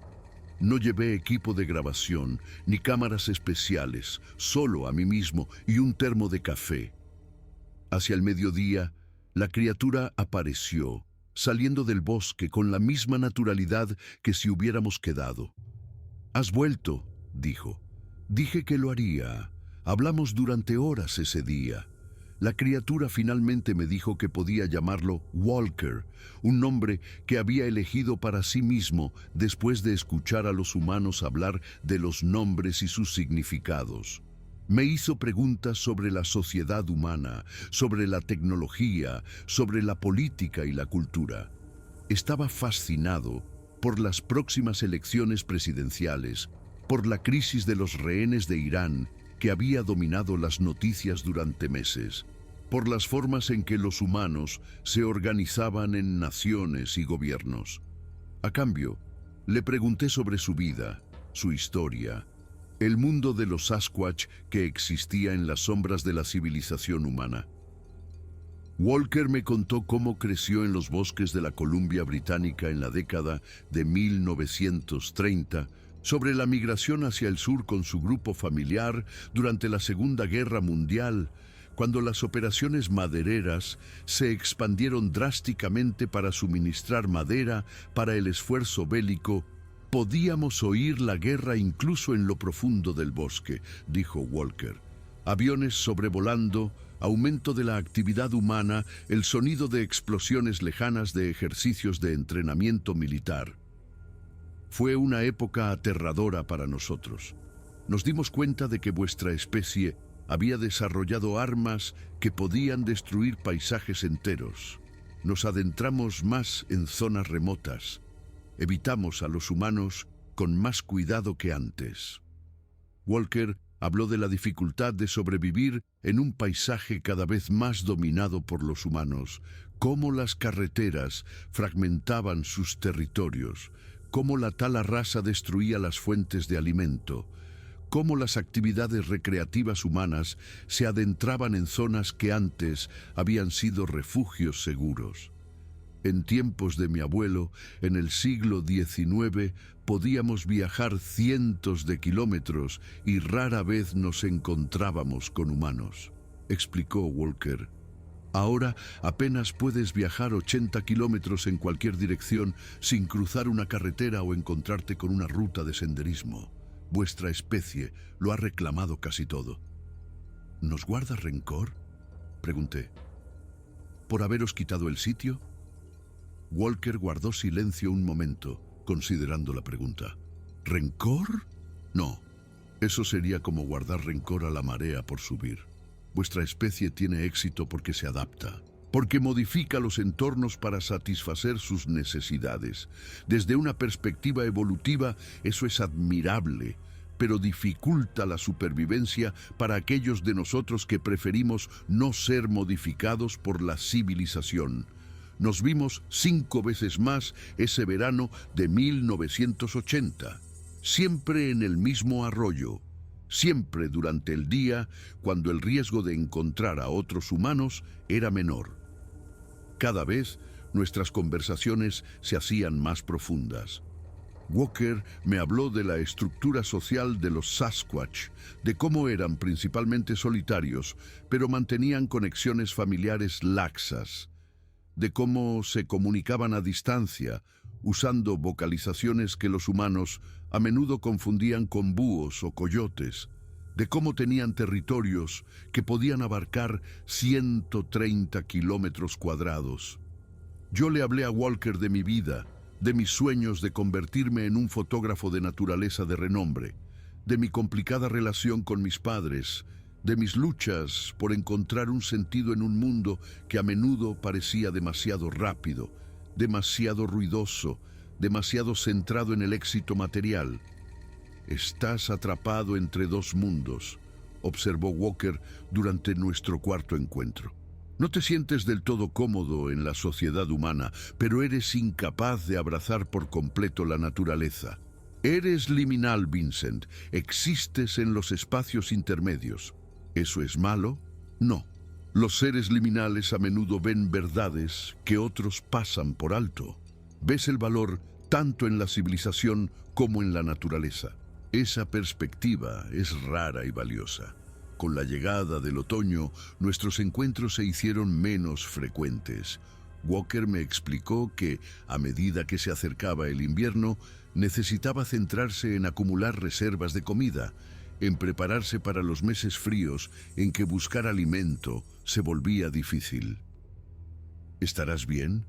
No llevé equipo de grabación ni cámaras especiales, solo a mí mismo y un termo de café. Hacia el mediodía, la criatura apareció, saliendo del bosque con la misma naturalidad que si hubiéramos quedado. «Has vuelto», dijo. «Dije que lo haría. Hablamos durante horas ese día». La criatura finalmente me dijo que podía llamarlo Walker, un nombre que había elegido para sí mismo después de escuchar a los humanos hablar de los nombres y sus significados. Me hizo preguntas sobre la sociedad humana, sobre la tecnología, sobre la política y la cultura. Estaba fascinado por las próximas elecciones presidenciales, por la crisis de los rehenes de Irán, que había dominado las noticias durante meses, por las formas en que los humanos se organizaban en naciones y gobiernos. A cambio, le pregunté sobre su vida, su historia, el mundo de los Sasquatch que existía en las sombras de la civilización humana. Walker me contó cómo creció en los bosques de la Columbia Británica en la década de 1930, sobre la migración hacia el sur con su grupo familiar durante la Segunda Guerra Mundial, cuando las operaciones madereras se expandieron drásticamente para suministrar madera para el esfuerzo bélico. «Podíamos oír la guerra incluso en lo profundo del bosque», dijo Walker. «Aviones sobrevolando, aumento de la actividad humana, el sonido de explosiones lejanas de ejercicios de entrenamiento militar». Fue una época aterradora para nosotros. Nos dimos cuenta de que vuestra especie había desarrollado armas que podían destruir paisajes enteros. Nos adentramos más en zonas remotas. Evitamos a los humanos con más cuidado que antes. Walker habló de la dificultad de sobrevivir en un paisaje cada vez más dominado por los humanos, cómo las carreteras fragmentaban sus territorios, cómo la tala rasa destruía las fuentes de alimento, cómo las actividades recreativas humanas se adentraban en zonas que antes habían sido refugios seguros. En tiempos de mi abuelo, en el siglo XIX, podíamos viajar cientos de kilómetros y rara vez nos encontrábamos con humanos, explicó Walker. Ahora apenas puedes viajar 80 kilómetros en cualquier dirección sin cruzar una carretera o encontrarte con una ruta de senderismo. Vuestra especie lo ha reclamado casi todo. ¿Nos guarda rencor?, pregunté. ¿Por haberos quitado el sitio? Walker guardó silencio un momento, considerando la pregunta. ¿Rencor? No. Eso sería como guardar rencor a la marea por subir. Vuestra especie tiene éxito porque se adapta, porque modifica los entornos para satisfacer sus necesidades. Desde una perspectiva evolutiva, eso es admirable, pero dificulta la supervivencia para aquellos de nosotros que preferimos no ser modificados por la civilización. Nos vimos 5 veces más ese verano de 1980, siempre en el mismo arroyo, siempre durante el día, cuando el riesgo de encontrar a otros humanos era menor. Cada vez nuestras conversaciones se hacían más profundas. Walker me habló de la estructura social de los Sasquatch, de cómo eran principalmente solitarios, pero mantenían conexiones familiares laxas, de cómo se comunicaban a distancia, usando vocalizaciones que los humanos a menudo confundían con búhos o coyotes, de cómo tenían territorios que podían abarcar 130 kilómetros cuadrados. Yo le hablé a Walker de mi vida, de mis sueños de convertirme en un fotógrafo de naturaleza de renombre, de mi complicada relación con mis padres, de mis luchas por encontrar un sentido en un mundo que a menudo parecía demasiado rápido, demasiado ruidoso, demasiado centrado en el éxito material. Estás atrapado entre 2 mundos, observó Walker durante nuestro cuarto encuentro. No te sientes del todo cómodo en la sociedad humana, pero eres incapaz de abrazar por completo la naturaleza. Eres liminal, Vincent. Existes en los espacios intermedios. ¿Eso es malo? No. Los seres liminales a menudo ven verdades que otros pasan por alto. Ves el valor tanto en la civilización como en la naturaleza. Esa perspectiva es rara y valiosa. Con la llegada del otoño, nuestros encuentros se hicieron menos frecuentes. Walker me explicó que, a medida que se acercaba el invierno, necesitaba centrarse en acumular reservas de comida, en prepararse para los meses fríos en que buscar alimento se volvía difícil. ¿Estarás bien?,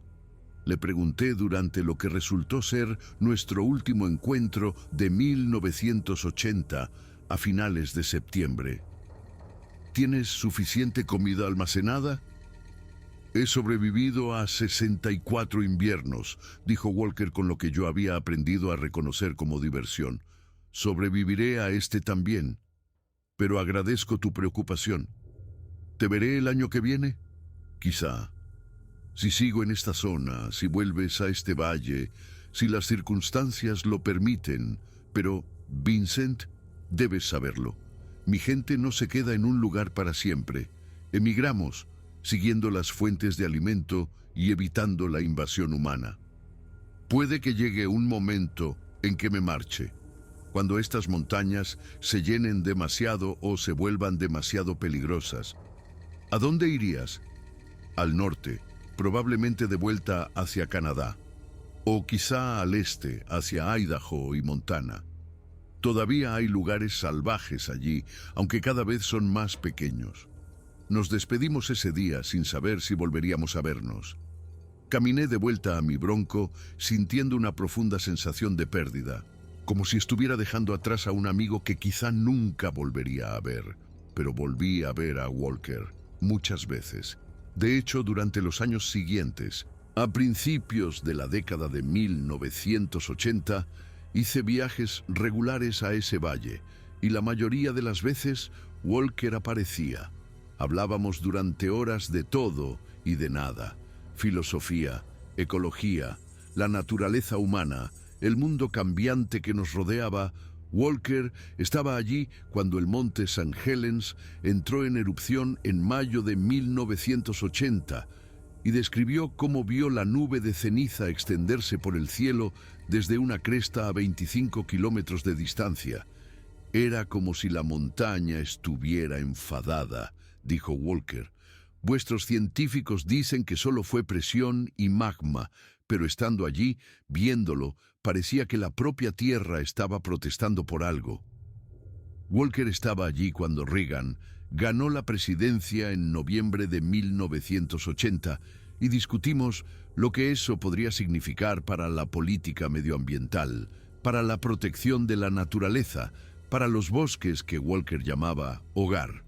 le pregunté durante lo que resultó ser nuestro último encuentro de 1980, a finales de septiembre. ¿Tienes suficiente comida almacenada? He sobrevivido a 64 inviernos, dijo Walker con lo que yo había aprendido a reconocer como diversión. Sobreviviré a este también, pero agradezco tu preocupación. ¿Te veré el año que viene? Quizá. Si sigo en esta zona, si vuelves a este valle, si las circunstancias lo permiten, pero, Vincent, debes saberlo. Mi gente no se queda en un lugar para siempre. Emigramos, siguiendo las fuentes de alimento y evitando la invasión humana. Puede que llegue un momento en que me marche, cuando estas montañas se llenen demasiado o se vuelvan demasiado peligrosas. ¿A dónde irías? Al norte, probablemente de vuelta hacia Canadá, o quizá al este, hacia Idaho y Montana. Todavía hay lugares salvajes allí, aunque cada vez son más pequeños. Nos despedimos ese día sin saber si volveríamos a vernos. Caminé de vuelta a mi bronco, sintiendo una profunda sensación de pérdida, como si estuviera dejando atrás a un amigo que quizá nunca volvería a ver. Pero volví a ver a Walker muchas veces. De hecho, durante los años siguientes, a principios de la década de 1980, hice viajes regulares a ese valle, y la mayoría de las veces Walker aparecía. Hablábamos durante horas de todo y de nada: filosofía, ecología, la naturaleza humana, el mundo cambiante que nos rodeaba. Walker estaba allí cuando el monte St. Helens entró en erupción en mayo de 1980 y describió cómo vio la nube de ceniza extenderse por el cielo desde una cresta a 25 kilómetros de distancia. Era como si la montaña estuviera enfadada, dijo Walker. Vuestros científicos dicen que solo fue presión y magma, pero estando allí, viéndolo, Parecía que la propia tierra estaba protestando por algo. Walker estaba allí cuando Reagan ganó la presidencia en noviembre de 1980 y discutimos lo que eso podría significar para la política medioambiental, para la protección de la naturaleza, para los bosques que Walker llamaba hogar.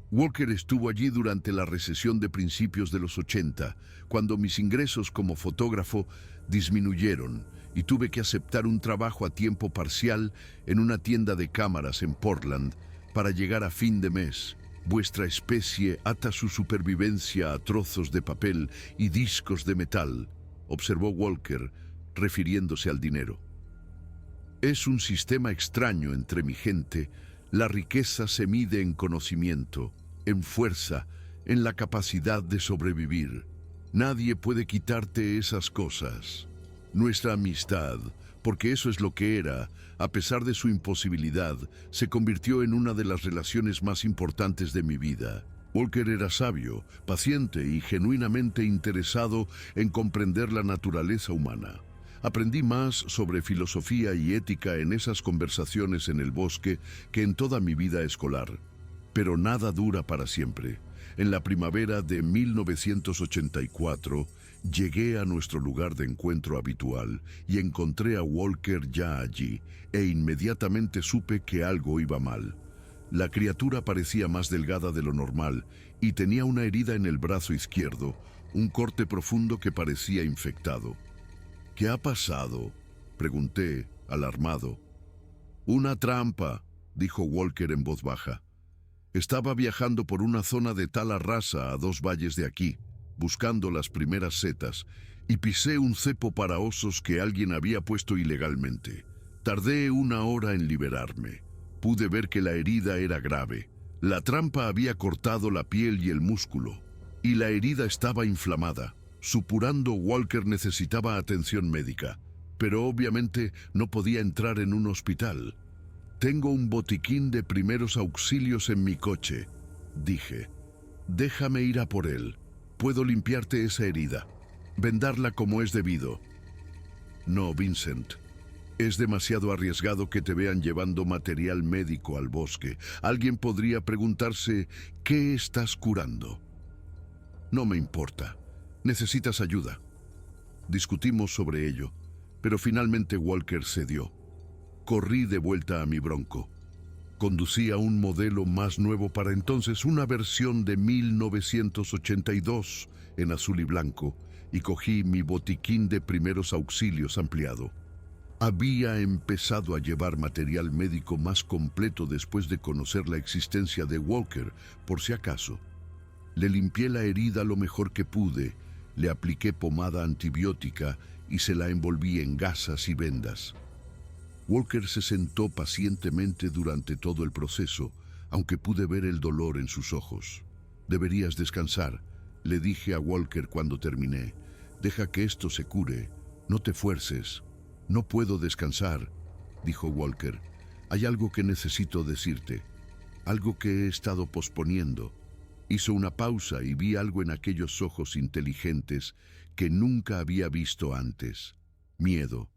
Walker estuvo allí durante la recesión de principios de los 80, cuando mis ingresos como fotógrafo disminuyeron y tuve que aceptar un trabajo a tiempo parcial en una tienda de cámaras en Portland para llegar a fin de mes. Vuestra especie ata su supervivencia a trozos de papel y discos de metal, observó Walker, refiriéndose al dinero. Es un sistema extraño entre mi gente. La riqueza se mide en conocimiento, en fuerza, en la capacidad de sobrevivir. Nadie puede quitarte esas cosas. Nuestra amistad, porque eso es lo que era, a pesar de su imposibilidad, se convirtió en una de las relaciones más importantes de mi vida. Walker era sabio, paciente y genuinamente interesado en comprender la naturaleza humana. Aprendí más sobre filosofía y ética en esas conversaciones en el bosque que en toda mi vida escolar. Pero nada dura para siempre. En la primavera de 1984, llegué a nuestro lugar de encuentro habitual y encontré a Walker ya allí, e inmediatamente supe que algo iba mal. La criatura parecía más delgada de lo normal y tenía una herida en el brazo izquierdo, un corte profundo que parecía infectado. ¿Qué ha pasado?, pregunté, alarmado. Una trampa, dijo Walker en voz baja. Estaba viajando por una zona de tala rasa a 2 valles de aquí, buscando las primeras setas, y pisé un cepo para osos que alguien había puesto ilegalmente. Tardé 1 hora en liberarme. Pude ver que la herida era grave. La trampa había cortado la piel y el músculo, y la herida estaba inflamada. Supurando, Walker necesitaba atención médica, pero obviamente no podía entrar en un hospital. Tengo un botiquín de primeros auxilios en mi coche, dije. Déjame ir a por él. Puedo limpiarte esa herida, vendarla como es debido. No, Vincent. Es demasiado arriesgado que te vean llevando material médico al bosque. Alguien podría preguntarse, ¿qué estás curando? No me importa. Necesitas ayuda. Discutimos sobre ello, pero finalmente Walker cedió. Corrí de vuelta a mi Bronco. Conducía un modelo más nuevo para entonces, una versión de 1982 en azul y blanco, y cogí mi botiquín de primeros auxilios ampliado. Había empezado a llevar material médico más completo después de conocer la existencia de Walker, por si acaso. Le limpié la herida lo mejor que pude, le apliqué pomada antibiótica y se la envolví en gasas y vendas. Walker se sentó pacientemente durante todo el proceso, aunque pude ver el dolor en sus ojos. Deberías descansar, le dije a Walker cuando terminé. Deja que esto se cure, no te fuerces. No puedo descansar, dijo Walker. Hay algo que necesito decirte, algo que he estado posponiendo. Hizo una pausa y vi algo en aquellos ojos inteligentes que nunca había visto antes. Miedo.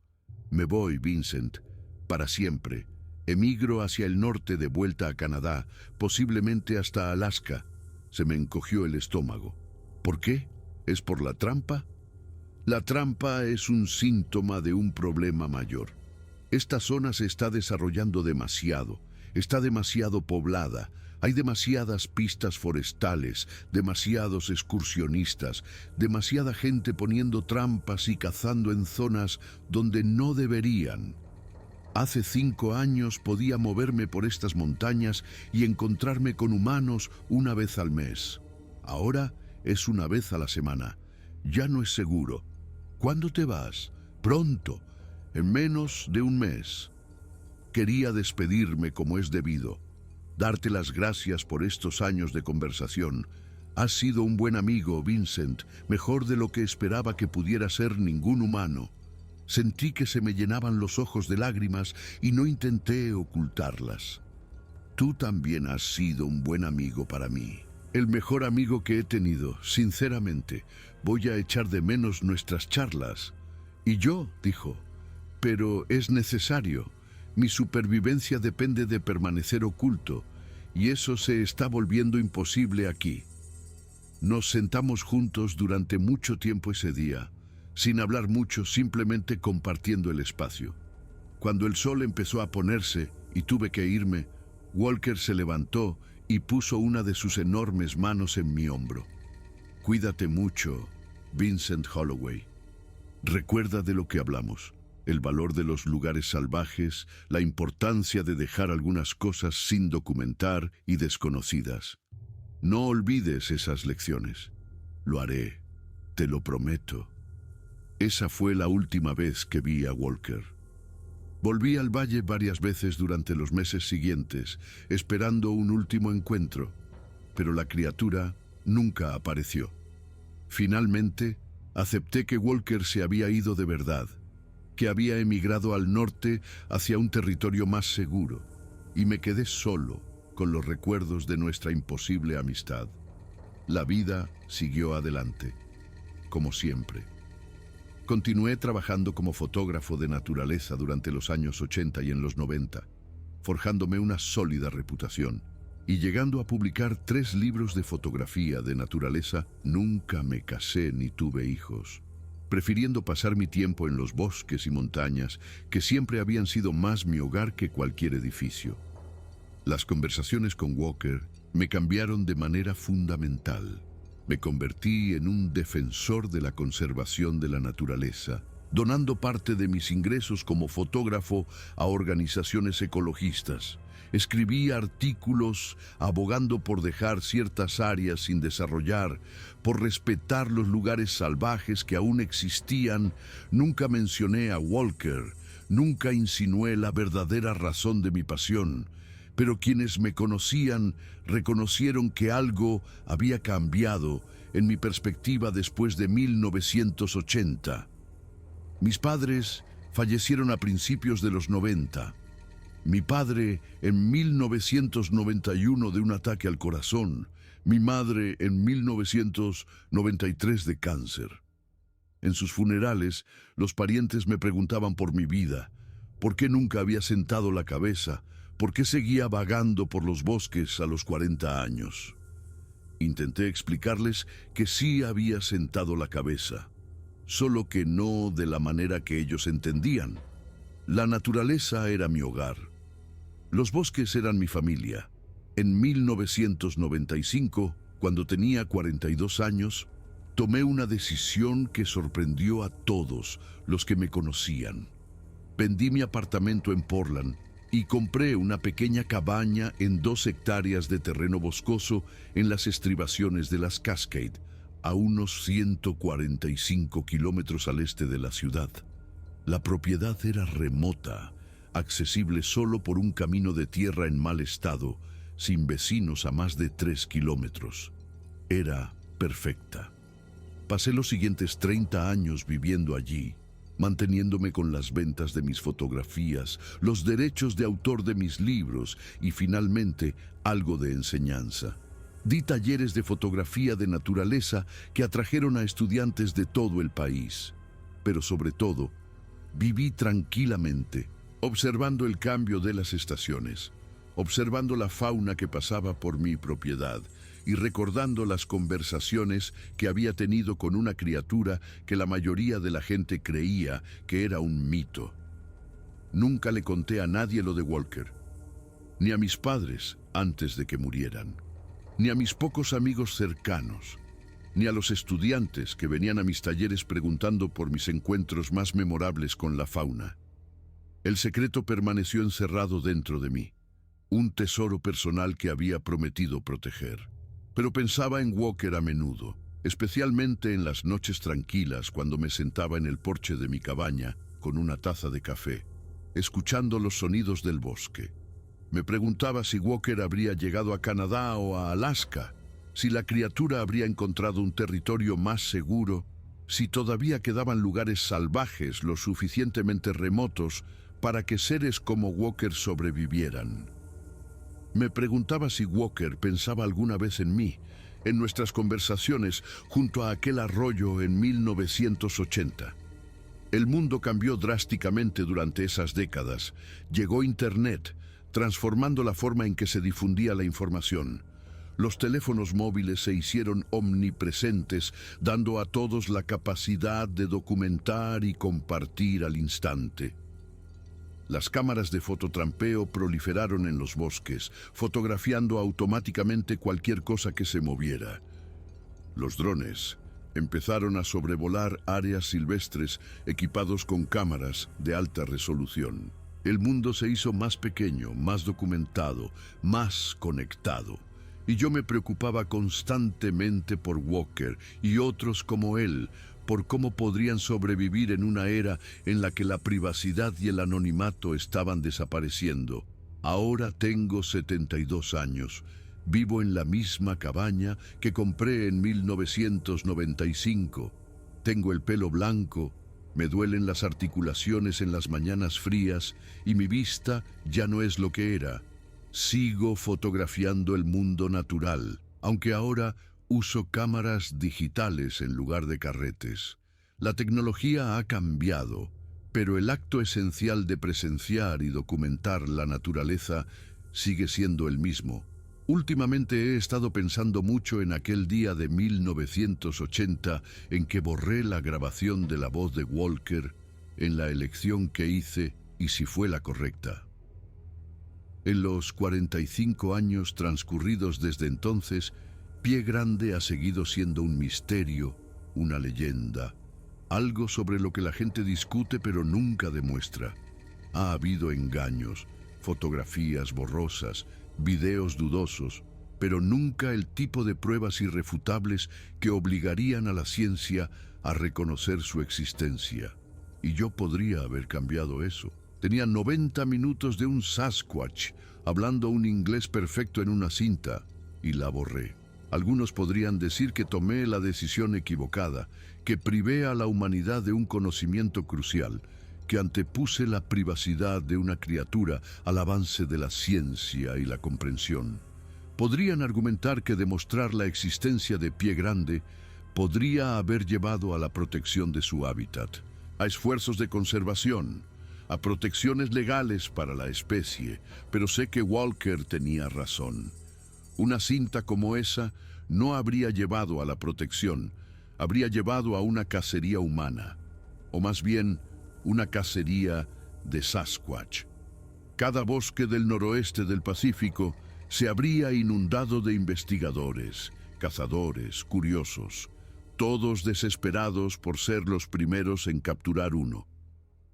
Me voy, Vincent, para siempre. Emigro hacia el norte de vuelta a Canadá, posiblemente hasta Alaska. Se me encogió el estómago. ¿Por qué? ¿Es por la trampa? La trampa es un síntoma de un problema mayor. Esta zona se está desarrollando demasiado, está demasiado poblada, hay demasiadas pistas forestales, demasiados excursionistas, demasiada gente poniendo trampas y cazando en zonas donde no deberían. Hace 5 años podía moverme por estas montañas y encontrarme con humanos una vez al mes. Ahora es una vez a la semana. Ya no es seguro. ¿Cuándo te vas? Pronto, en menos de un mes. Quería despedirme como es debido. Darte las gracias por estos años de conversación. Has sido un buen amigo, Vincent, mejor de lo que esperaba que pudiera ser ningún humano. Sentí que se me llenaban los ojos de lágrimas y no intenté ocultarlas. Tú también has sido un buen amigo para mí. El mejor amigo que he tenido, sinceramente. Voy a echar de menos nuestras charlas. Y yo, dijo, pero es necesario. Mi supervivencia depende de permanecer oculto, y eso se está volviendo imposible aquí. Nos sentamos juntos durante mucho tiempo ese día, sin hablar mucho, simplemente compartiendo el espacio. Cuando el sol empezó a ponerse y tuve que irme, Walker se levantó y puso una de sus enormes manos en mi hombro. Cuídate mucho, Vincent Holloway. Recuerda de lo que hablamos, el valor de los lugares salvajes, la importancia de dejar algunas cosas sin documentar y desconocidas. No olvides esas lecciones. Lo haré, te lo prometo. Esa fue la última vez que vi a Walker. Volví al valle varias veces durante los meses siguientes, esperando un último encuentro, pero la criatura nunca apareció. Finalmente, acepté que Walker se había ido de verdad, que había emigrado al norte hacia un territorio más seguro, y me quedé solo con los recuerdos de nuestra imposible amistad. La vida siguió adelante, como siempre. Continué trabajando como fotógrafo de naturaleza durante los años 80 y en los 90, forjándome una sólida reputación y llegando a publicar 3 libros de fotografía de naturaleza. Nunca me casé ni tuve hijos, prefiriendo pasar mi tiempo en los bosques y montañas que siempre habían sido más mi hogar que cualquier edificio. Las conversaciones con Walker me cambiaron de manera fundamental. Me convertí en un defensor de la conservación de la naturaleza, donando parte de mis ingresos como fotógrafo a organizaciones ecologistas. Escribí artículos abogando por dejar ciertas áreas sin desarrollar, por respetar los lugares salvajes que aún existían. Nunca mencioné a Walker, nunca insinué la verdadera razón de mi pasión. Pero quienes me conocían reconocieron que algo había cambiado en mi perspectiva después de 1980. Mis padres fallecieron a principios de los 90. Mi padre en 1991 de un ataque al corazón, mi madre en 1993 de cáncer. En sus funerales, los parientes me preguntaban por mi vida, por qué nunca había sentado la cabeza, ¿por qué seguía vagando por los bosques a los 40 años? Intenté explicarles que sí había sentado la cabeza, solo que no de la manera que ellos entendían. La naturaleza era mi hogar. Los bosques eran mi familia. En 1995, cuando tenía 42 años, tomé una decisión que sorprendió a todos los que me conocían. Vendí mi apartamento en Portland y compré una pequeña cabaña en 2 hectáreas de terreno boscoso en las estribaciones de las Cascades, a unos 145 kilómetros al este de la ciudad. La propiedad era remota, accesible solo por un camino de tierra en mal estado, sin vecinos a más de 3 kilómetros. Era perfecta. Pasé los siguientes 30 años viviendo allí, manteniéndome con las ventas de mis fotografías, los derechos de autor de mis libros y finalmente algo de enseñanza. Di talleres de fotografía de naturaleza que atrajeron a estudiantes de todo el país. Pero sobre todo, viví tranquilamente, observando el cambio de las estaciones, observando la fauna que pasaba por mi propiedad y recordando las conversaciones que había tenido con una criatura que la mayoría de la gente creía que era un mito. Nunca le conté a nadie lo de Walker, ni a mis padres antes de que murieran, ni a mis pocos amigos cercanos, ni a los estudiantes que venían a mis talleres preguntando por mis encuentros más memorables con la fauna. El secreto permaneció encerrado dentro de mí, un tesoro personal que había prometido proteger. Pero pensaba en Walker a menudo, especialmente en las noches tranquilas cuando me sentaba en el porche de mi cabaña con una taza de café, escuchando los sonidos del bosque. Me preguntaba si Walker habría llegado a Canadá o a Alaska, si la criatura habría encontrado un territorio más seguro, si todavía quedaban lugares salvajes lo suficientemente remotos para que seres como Walker sobrevivieran. Me preguntaba si Walker pensaba alguna vez en mí, en nuestras conversaciones junto a aquel arroyo en 1980. El mundo cambió drásticamente durante esas décadas. Llegó Internet, transformando la forma en que se difundía la información. Los teléfonos móviles se hicieron omnipresentes, dando a todos la capacidad de documentar y compartir al instante. Las cámaras de fototrampeo proliferaron en los bosques, fotografiando automáticamente cualquier cosa que se moviera. Los drones empezaron a sobrevolar áreas silvestres equipados con cámaras de alta resolución. El mundo se hizo más pequeño, más documentado, más conectado. Y yo me preocupaba constantemente por Walker y otros como él, por cómo podrían sobrevivir en una era en la que la privacidad y el anonimato estaban desapareciendo. Ahora tengo 72 años. Vivo en la misma cabaña que compré en 1995. Tengo el pelo blanco, me duelen las articulaciones en las mañanas frías y mi vista ya no es lo que era. Sigo fotografiando el mundo natural, aunque ahora uso cámaras digitales en lugar de carretes. La tecnología ha cambiado, pero el acto esencial de presenciar y documentar la naturaleza sigue siendo el mismo. Últimamente he estado pensando mucho en aquel día de 1980 en que borré la grabación de la voz de Walker en la elección que hice y si fue la correcta. En los 45 años transcurridos desde entonces, Pie Grande ha seguido siendo un misterio, una leyenda, algo sobre lo que la gente discute pero nunca demuestra. Ha habido engaños, fotografías borrosas, videos dudosos, pero nunca el tipo de pruebas irrefutables que obligarían a la ciencia a reconocer su existencia. Y yo podría haber cambiado eso. Tenía 90 minutos de un Sasquatch hablando un inglés perfecto en una cinta y la borré. Algunos podrían decir que tomé la decisión equivocada, que privé a la humanidad de un conocimiento crucial, que antepuse la privacidad de una criatura al avance de la ciencia y la comprensión. Podrían argumentar que demostrar la existencia de Pie Grande podría haber llevado a la protección de su hábitat, a esfuerzos de conservación, a protecciones legales para la especie, pero sé que Walker tenía razón. Una cinta como esa no habría llevado a la protección, habría llevado a una cacería humana, o más bien, una cacería de Sasquatch. Cada bosque del noroeste del Pacífico se habría inundado de investigadores, cazadores, curiosos, todos desesperados por ser los primeros en capturar uno.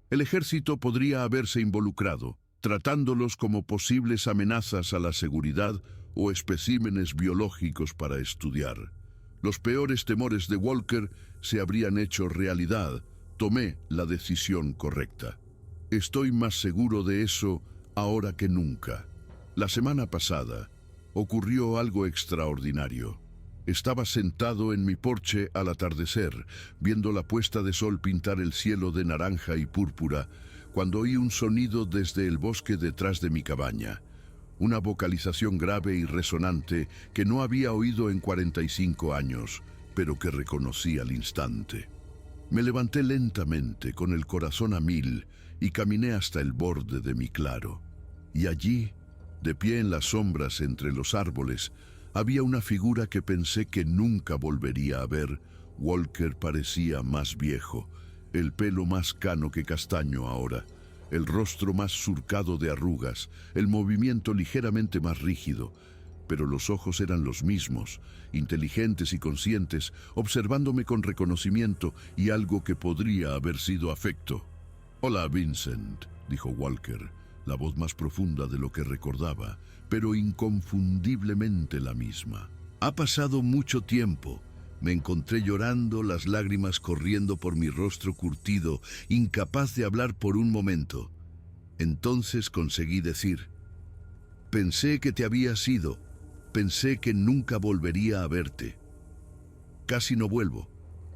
El ejército podría haberse involucrado, tratándolos como posibles amenazas a la seguridad o especímenes biológicos para estudiar. Los peores temores de Walker se habrían hecho realidad. Tomé la decisión correcta. Estoy más seguro de eso ahora que nunca. La semana pasada ocurrió algo extraordinario. Estaba sentado en mi porche al atardecer, viendo la puesta de sol pintar el cielo de naranja y púrpura, cuando oí un sonido desde el bosque detrás de mi cabaña. Una vocalización grave y resonante que no había oído en 45 años, pero que reconocí al instante. Me levanté lentamente, con el corazón a mil, y caminé hasta el borde de mi claro. Y allí, de pie en las sombras entre los árboles, había una figura que pensé que nunca volvería a ver. Walker parecía más viejo, el pelo más cano que castaño ahora, el rostro más surcado de arrugas, el movimiento ligeramente más rígido, pero los ojos eran los mismos, inteligentes y conscientes, observándome con reconocimiento y algo que podría haber sido afecto. «Hola, Vincent», dijo Walker, la voz más profunda de lo que recordaba, pero inconfundiblemente la misma. «Ha pasado mucho tiempo». Me encontré llorando, las lágrimas corriendo por mi rostro curtido, incapaz de hablar por un momento. Entonces conseguí decir: «Pensé que te habías ido. Pensé que nunca volvería a verte. Casi no vuelvo.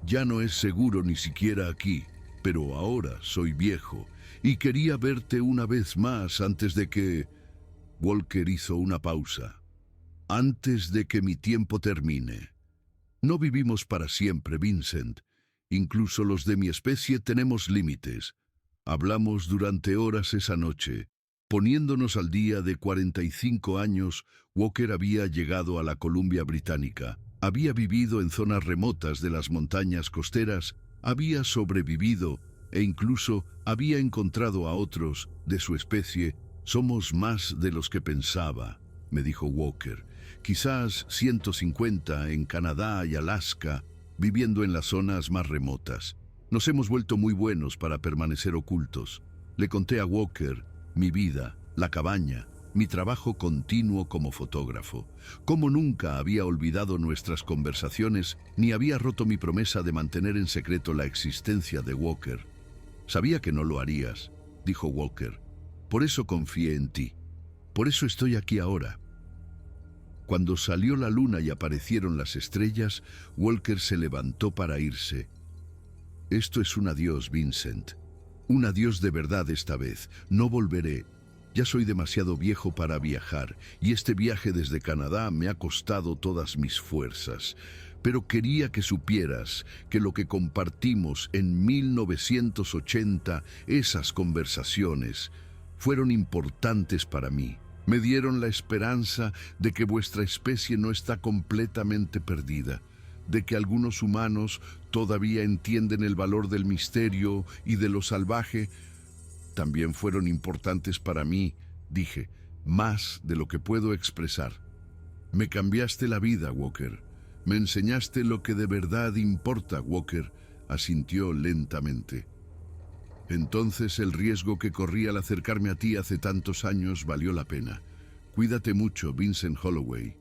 Ya no es seguro ni siquiera aquí, pero ahora soy viejo y quería verte una vez más antes de que...» Walker hizo una pausa. «Antes de que mi tiempo termine. No vivimos para siempre, Vincent, Incluso los de mi especie tenemos límites. Hablamos durante horas esa noche. Poniéndonos al día de 45 años, Walker había llegado a la Columbia Británica. Había vivido en zonas remotas de las montañas costeras, había sobrevivido e incluso había encontrado a otros de su especie. Somos más de los que pensaba, me dijo Walker. Quizás 150 en Canadá y Alaska, viviendo en las zonas más remotas. Nos hemos vuelto muy buenos para permanecer ocultos. Le conté a Walker mi vida, la cabaña, mi trabajo continuo como fotógrafo. Cómo nunca había olvidado nuestras conversaciones ni había roto mi promesa de mantener en secreto la existencia de Walker. Sabía que no lo harías, dijo Walker. Por eso confié en ti. Por eso estoy aquí ahora. Cuando salió la luna y aparecieron las estrellas, Walker se levantó para irse. Esto es un adiós, Vincent. Un adiós de verdad esta vez. No volveré. Ya soy demasiado viejo para viajar, y este viaje desde Canadá me ha costado todas mis fuerzas. Pero quería que supieras que lo que compartimos en 1980, esas conversaciones, fueron importantes para mí. Me dieron la esperanza de que vuestra especie no está completamente perdida, de que algunos humanos todavía entienden el valor del misterio y de lo salvaje. También fueron importantes para mí, dije, más de lo que puedo expresar. Me cambiaste la vida, Walker. Me enseñaste lo que de verdad importa, Walker, asintió lentamente. Entonces el riesgo que corrí al acercarme a ti hace tantos años valió la pena. Cuídate mucho, Vincent Holloway.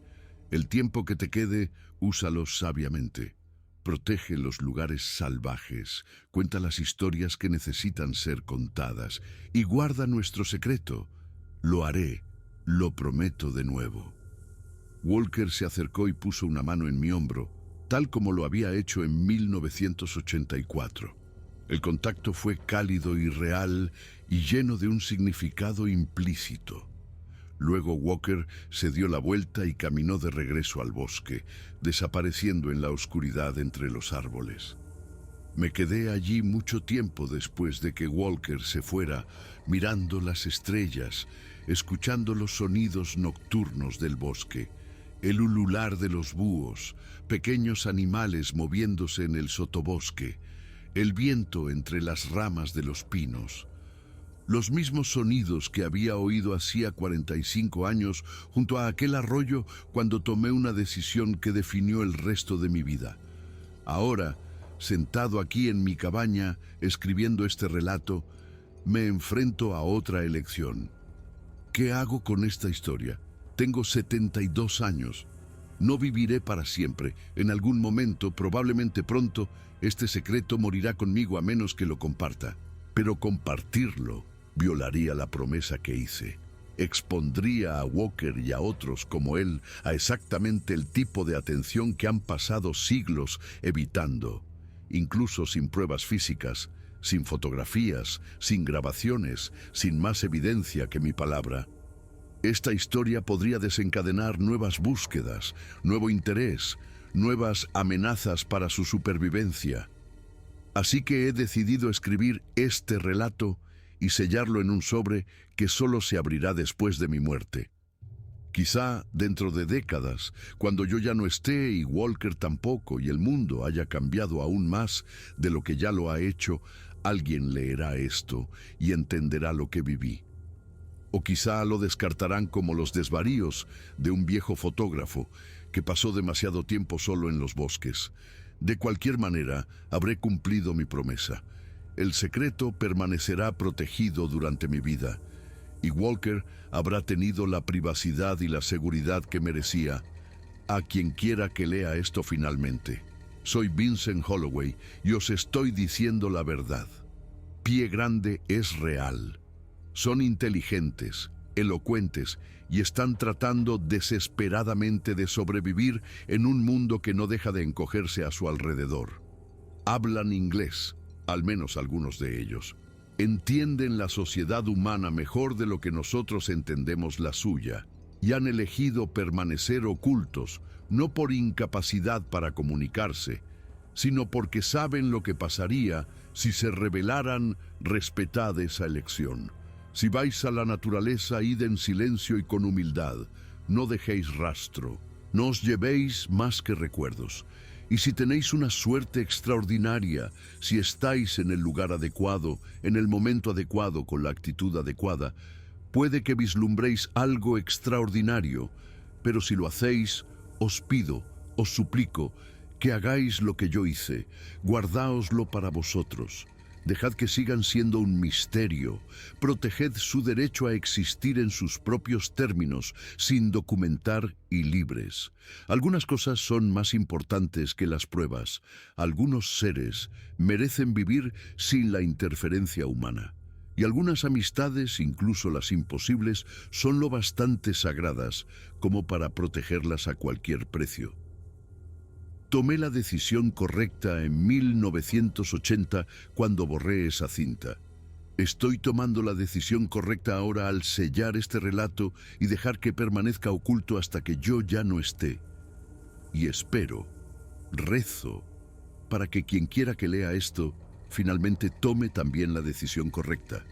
El tiempo que te quede, úsalo sabiamente. Protege los lugares salvajes, cuenta las historias que necesitan ser contadas y guarda nuestro secreto. Lo haré, lo prometo de nuevo. Walker se acercó y puso una mano en mi hombro, tal como lo había hecho en 1984. El contacto fue cálido y real y lleno de un significado implícito. Luego Walker se dio la vuelta y caminó de regreso al bosque, desapareciendo en la oscuridad entre los árboles. Me quedé allí mucho tiempo después de que Walker se fuera, mirando las estrellas, escuchando los sonidos nocturnos del bosque, el ulular de los búhos, pequeños animales moviéndose en el sotobosque, el viento entre las ramas de los pinos. Los mismos sonidos que había oído hacía 45 años junto a aquel arroyo cuando tomé una decisión que definió el resto de mi vida. Ahora, sentado aquí en mi cabaña, escribiendo este relato, me enfrento a otra elección. ¿Qué hago con esta historia? Tengo 72 años. No viviré para siempre. En algún momento, probablemente pronto, este secreto morirá conmigo a menos que lo comparta. Pero compartirlo violaría la promesa que hice. Expondría a Walker y a otros como él a exactamente el tipo de atención que han pasado siglos evitando, incluso sin pruebas físicas, sin fotografías, sin grabaciones, sin más evidencia que mi palabra. Esta historia podría desencadenar nuevas búsquedas, nuevo interés, nuevas amenazas para su supervivencia. Así que he decidido escribir este relato y sellarlo en un sobre que solo se abrirá después de mi muerte. Quizá dentro de décadas, cuando yo ya no esté y Walker tampoco y el mundo haya cambiado aún más de lo que ya lo ha hecho, alguien leerá esto y entenderá lo que viví. O quizá lo descartarán como los desvaríos de un viejo fotógrafo que pasó demasiado tiempo solo en los bosques. De cualquier manera, habré cumplido mi promesa. El secreto permanecerá protegido durante mi vida, y Walker habrá tenido la privacidad y la seguridad que merecía. A quien quiera que lea esto finalmente. Soy Vincent Holloway y os estoy diciendo la verdad. Pie Grande es real. Son inteligentes, elocuentes y están tratando desesperadamente de sobrevivir en un mundo que no deja de encogerse a su alrededor. Hablan inglés, al menos algunos de ellos. Entienden la sociedad humana mejor de lo que nosotros entendemos la suya y han elegido permanecer ocultos, no por incapacidad para comunicarse, sino porque saben lo que pasaría si se rebelaran. Respetad esa elección. Si vais a la naturaleza, id en silencio y con humildad. No dejéis rastro. No os llevéis más que recuerdos. Y si tenéis una suerte extraordinaria, si estáis en el lugar adecuado, en el momento adecuado, con la actitud adecuada, puede que vislumbréis algo extraordinario, pero si lo hacéis, os pido, os suplico, que hagáis lo que yo hice, guardáoslo para vosotros. Dejad que sigan siendo un misterio, proteged su derecho a existir en sus propios términos, sin documentar y libres. Algunas cosas son más importantes que las pruebas. Algunos seres merecen vivir sin la interferencia humana. Y algunas amistades, incluso las imposibles, son lo bastante sagradas como para protegerlas a cualquier precio. Tomé la decisión correcta en 1980 cuando borré esa cinta. Estoy tomando la decisión correcta ahora al sellar este relato y dejar que permanezca oculto hasta que yo ya no esté. Y espero, rezo, para que quien quiera que lea esto, finalmente tome también la decisión correcta.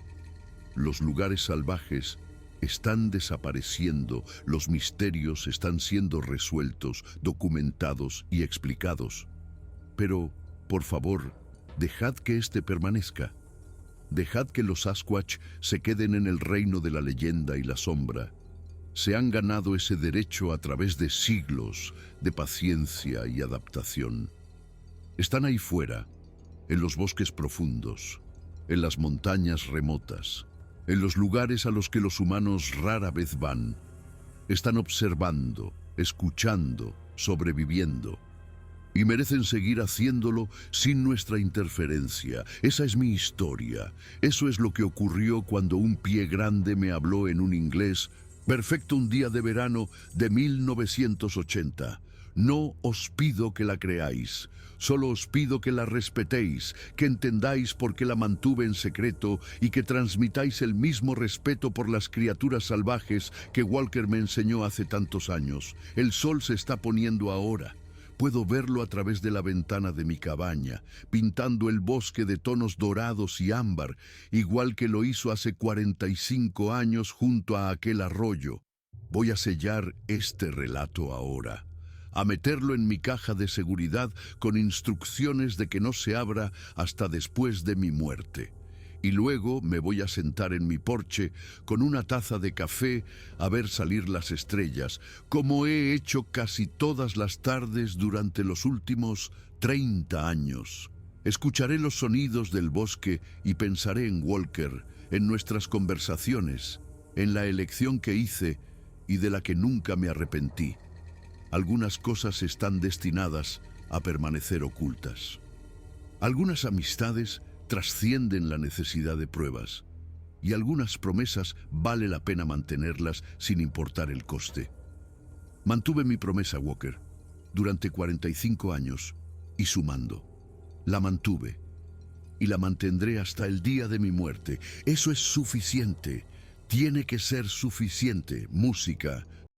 Los lugares salvajes están desapareciendo, los misterios están siendo resueltos, documentados y explicados. Pero, por favor, dejad que este permanezca. Dejad que los Sasquatch se queden en el reino de la leyenda y la sombra. Se han ganado ese derecho a través de siglos de paciencia y adaptación. Están ahí fuera, en los bosques profundos, en las montañas remotas, en los lugares a los que los humanos rara vez van. Están observando, escuchando, sobreviviendo. Y merecen seguir haciéndolo sin nuestra interferencia. Esa es mi historia. Eso es lo que ocurrió cuando un pie grande me habló en un inglés perfecto un día de verano de 1980. No os pido que la creáis, solo os pido que la respetéis, que entendáis por qué la mantuve en secreto y que transmitáis el mismo respeto por las criaturas salvajes que Walker me enseñó hace tantos años. El sol se está poniendo ahora. Puedo verlo a través de la ventana de mi cabaña, pintando el bosque de tonos dorados y ámbar, igual que lo hizo hace 45 años junto a aquel arroyo. Voy a sellar este relato ahora, a meterlo en mi caja de seguridad con instrucciones de que no se abra hasta después de mi muerte. Y luego me voy a sentar en mi porche con una taza de café a ver salir las estrellas, como he hecho casi todas las tardes durante los últimos 30 años. Escucharé los sonidos del bosque y pensaré en Walker, en nuestras conversaciones, en la elección que hice y de la que nunca me arrepentí. Algunas cosas están destinadas a permanecer ocultas. Algunas amistades trascienden la necesidad de pruebas, y algunas promesas vale la pena mantenerlas sin importar el coste. Mantuve mi promesa, Walker, durante 45 años y sumando. La mantuve y la mantendré hasta el día de mi muerte. Eso es suficiente. Tiene que ser suficiente. Música,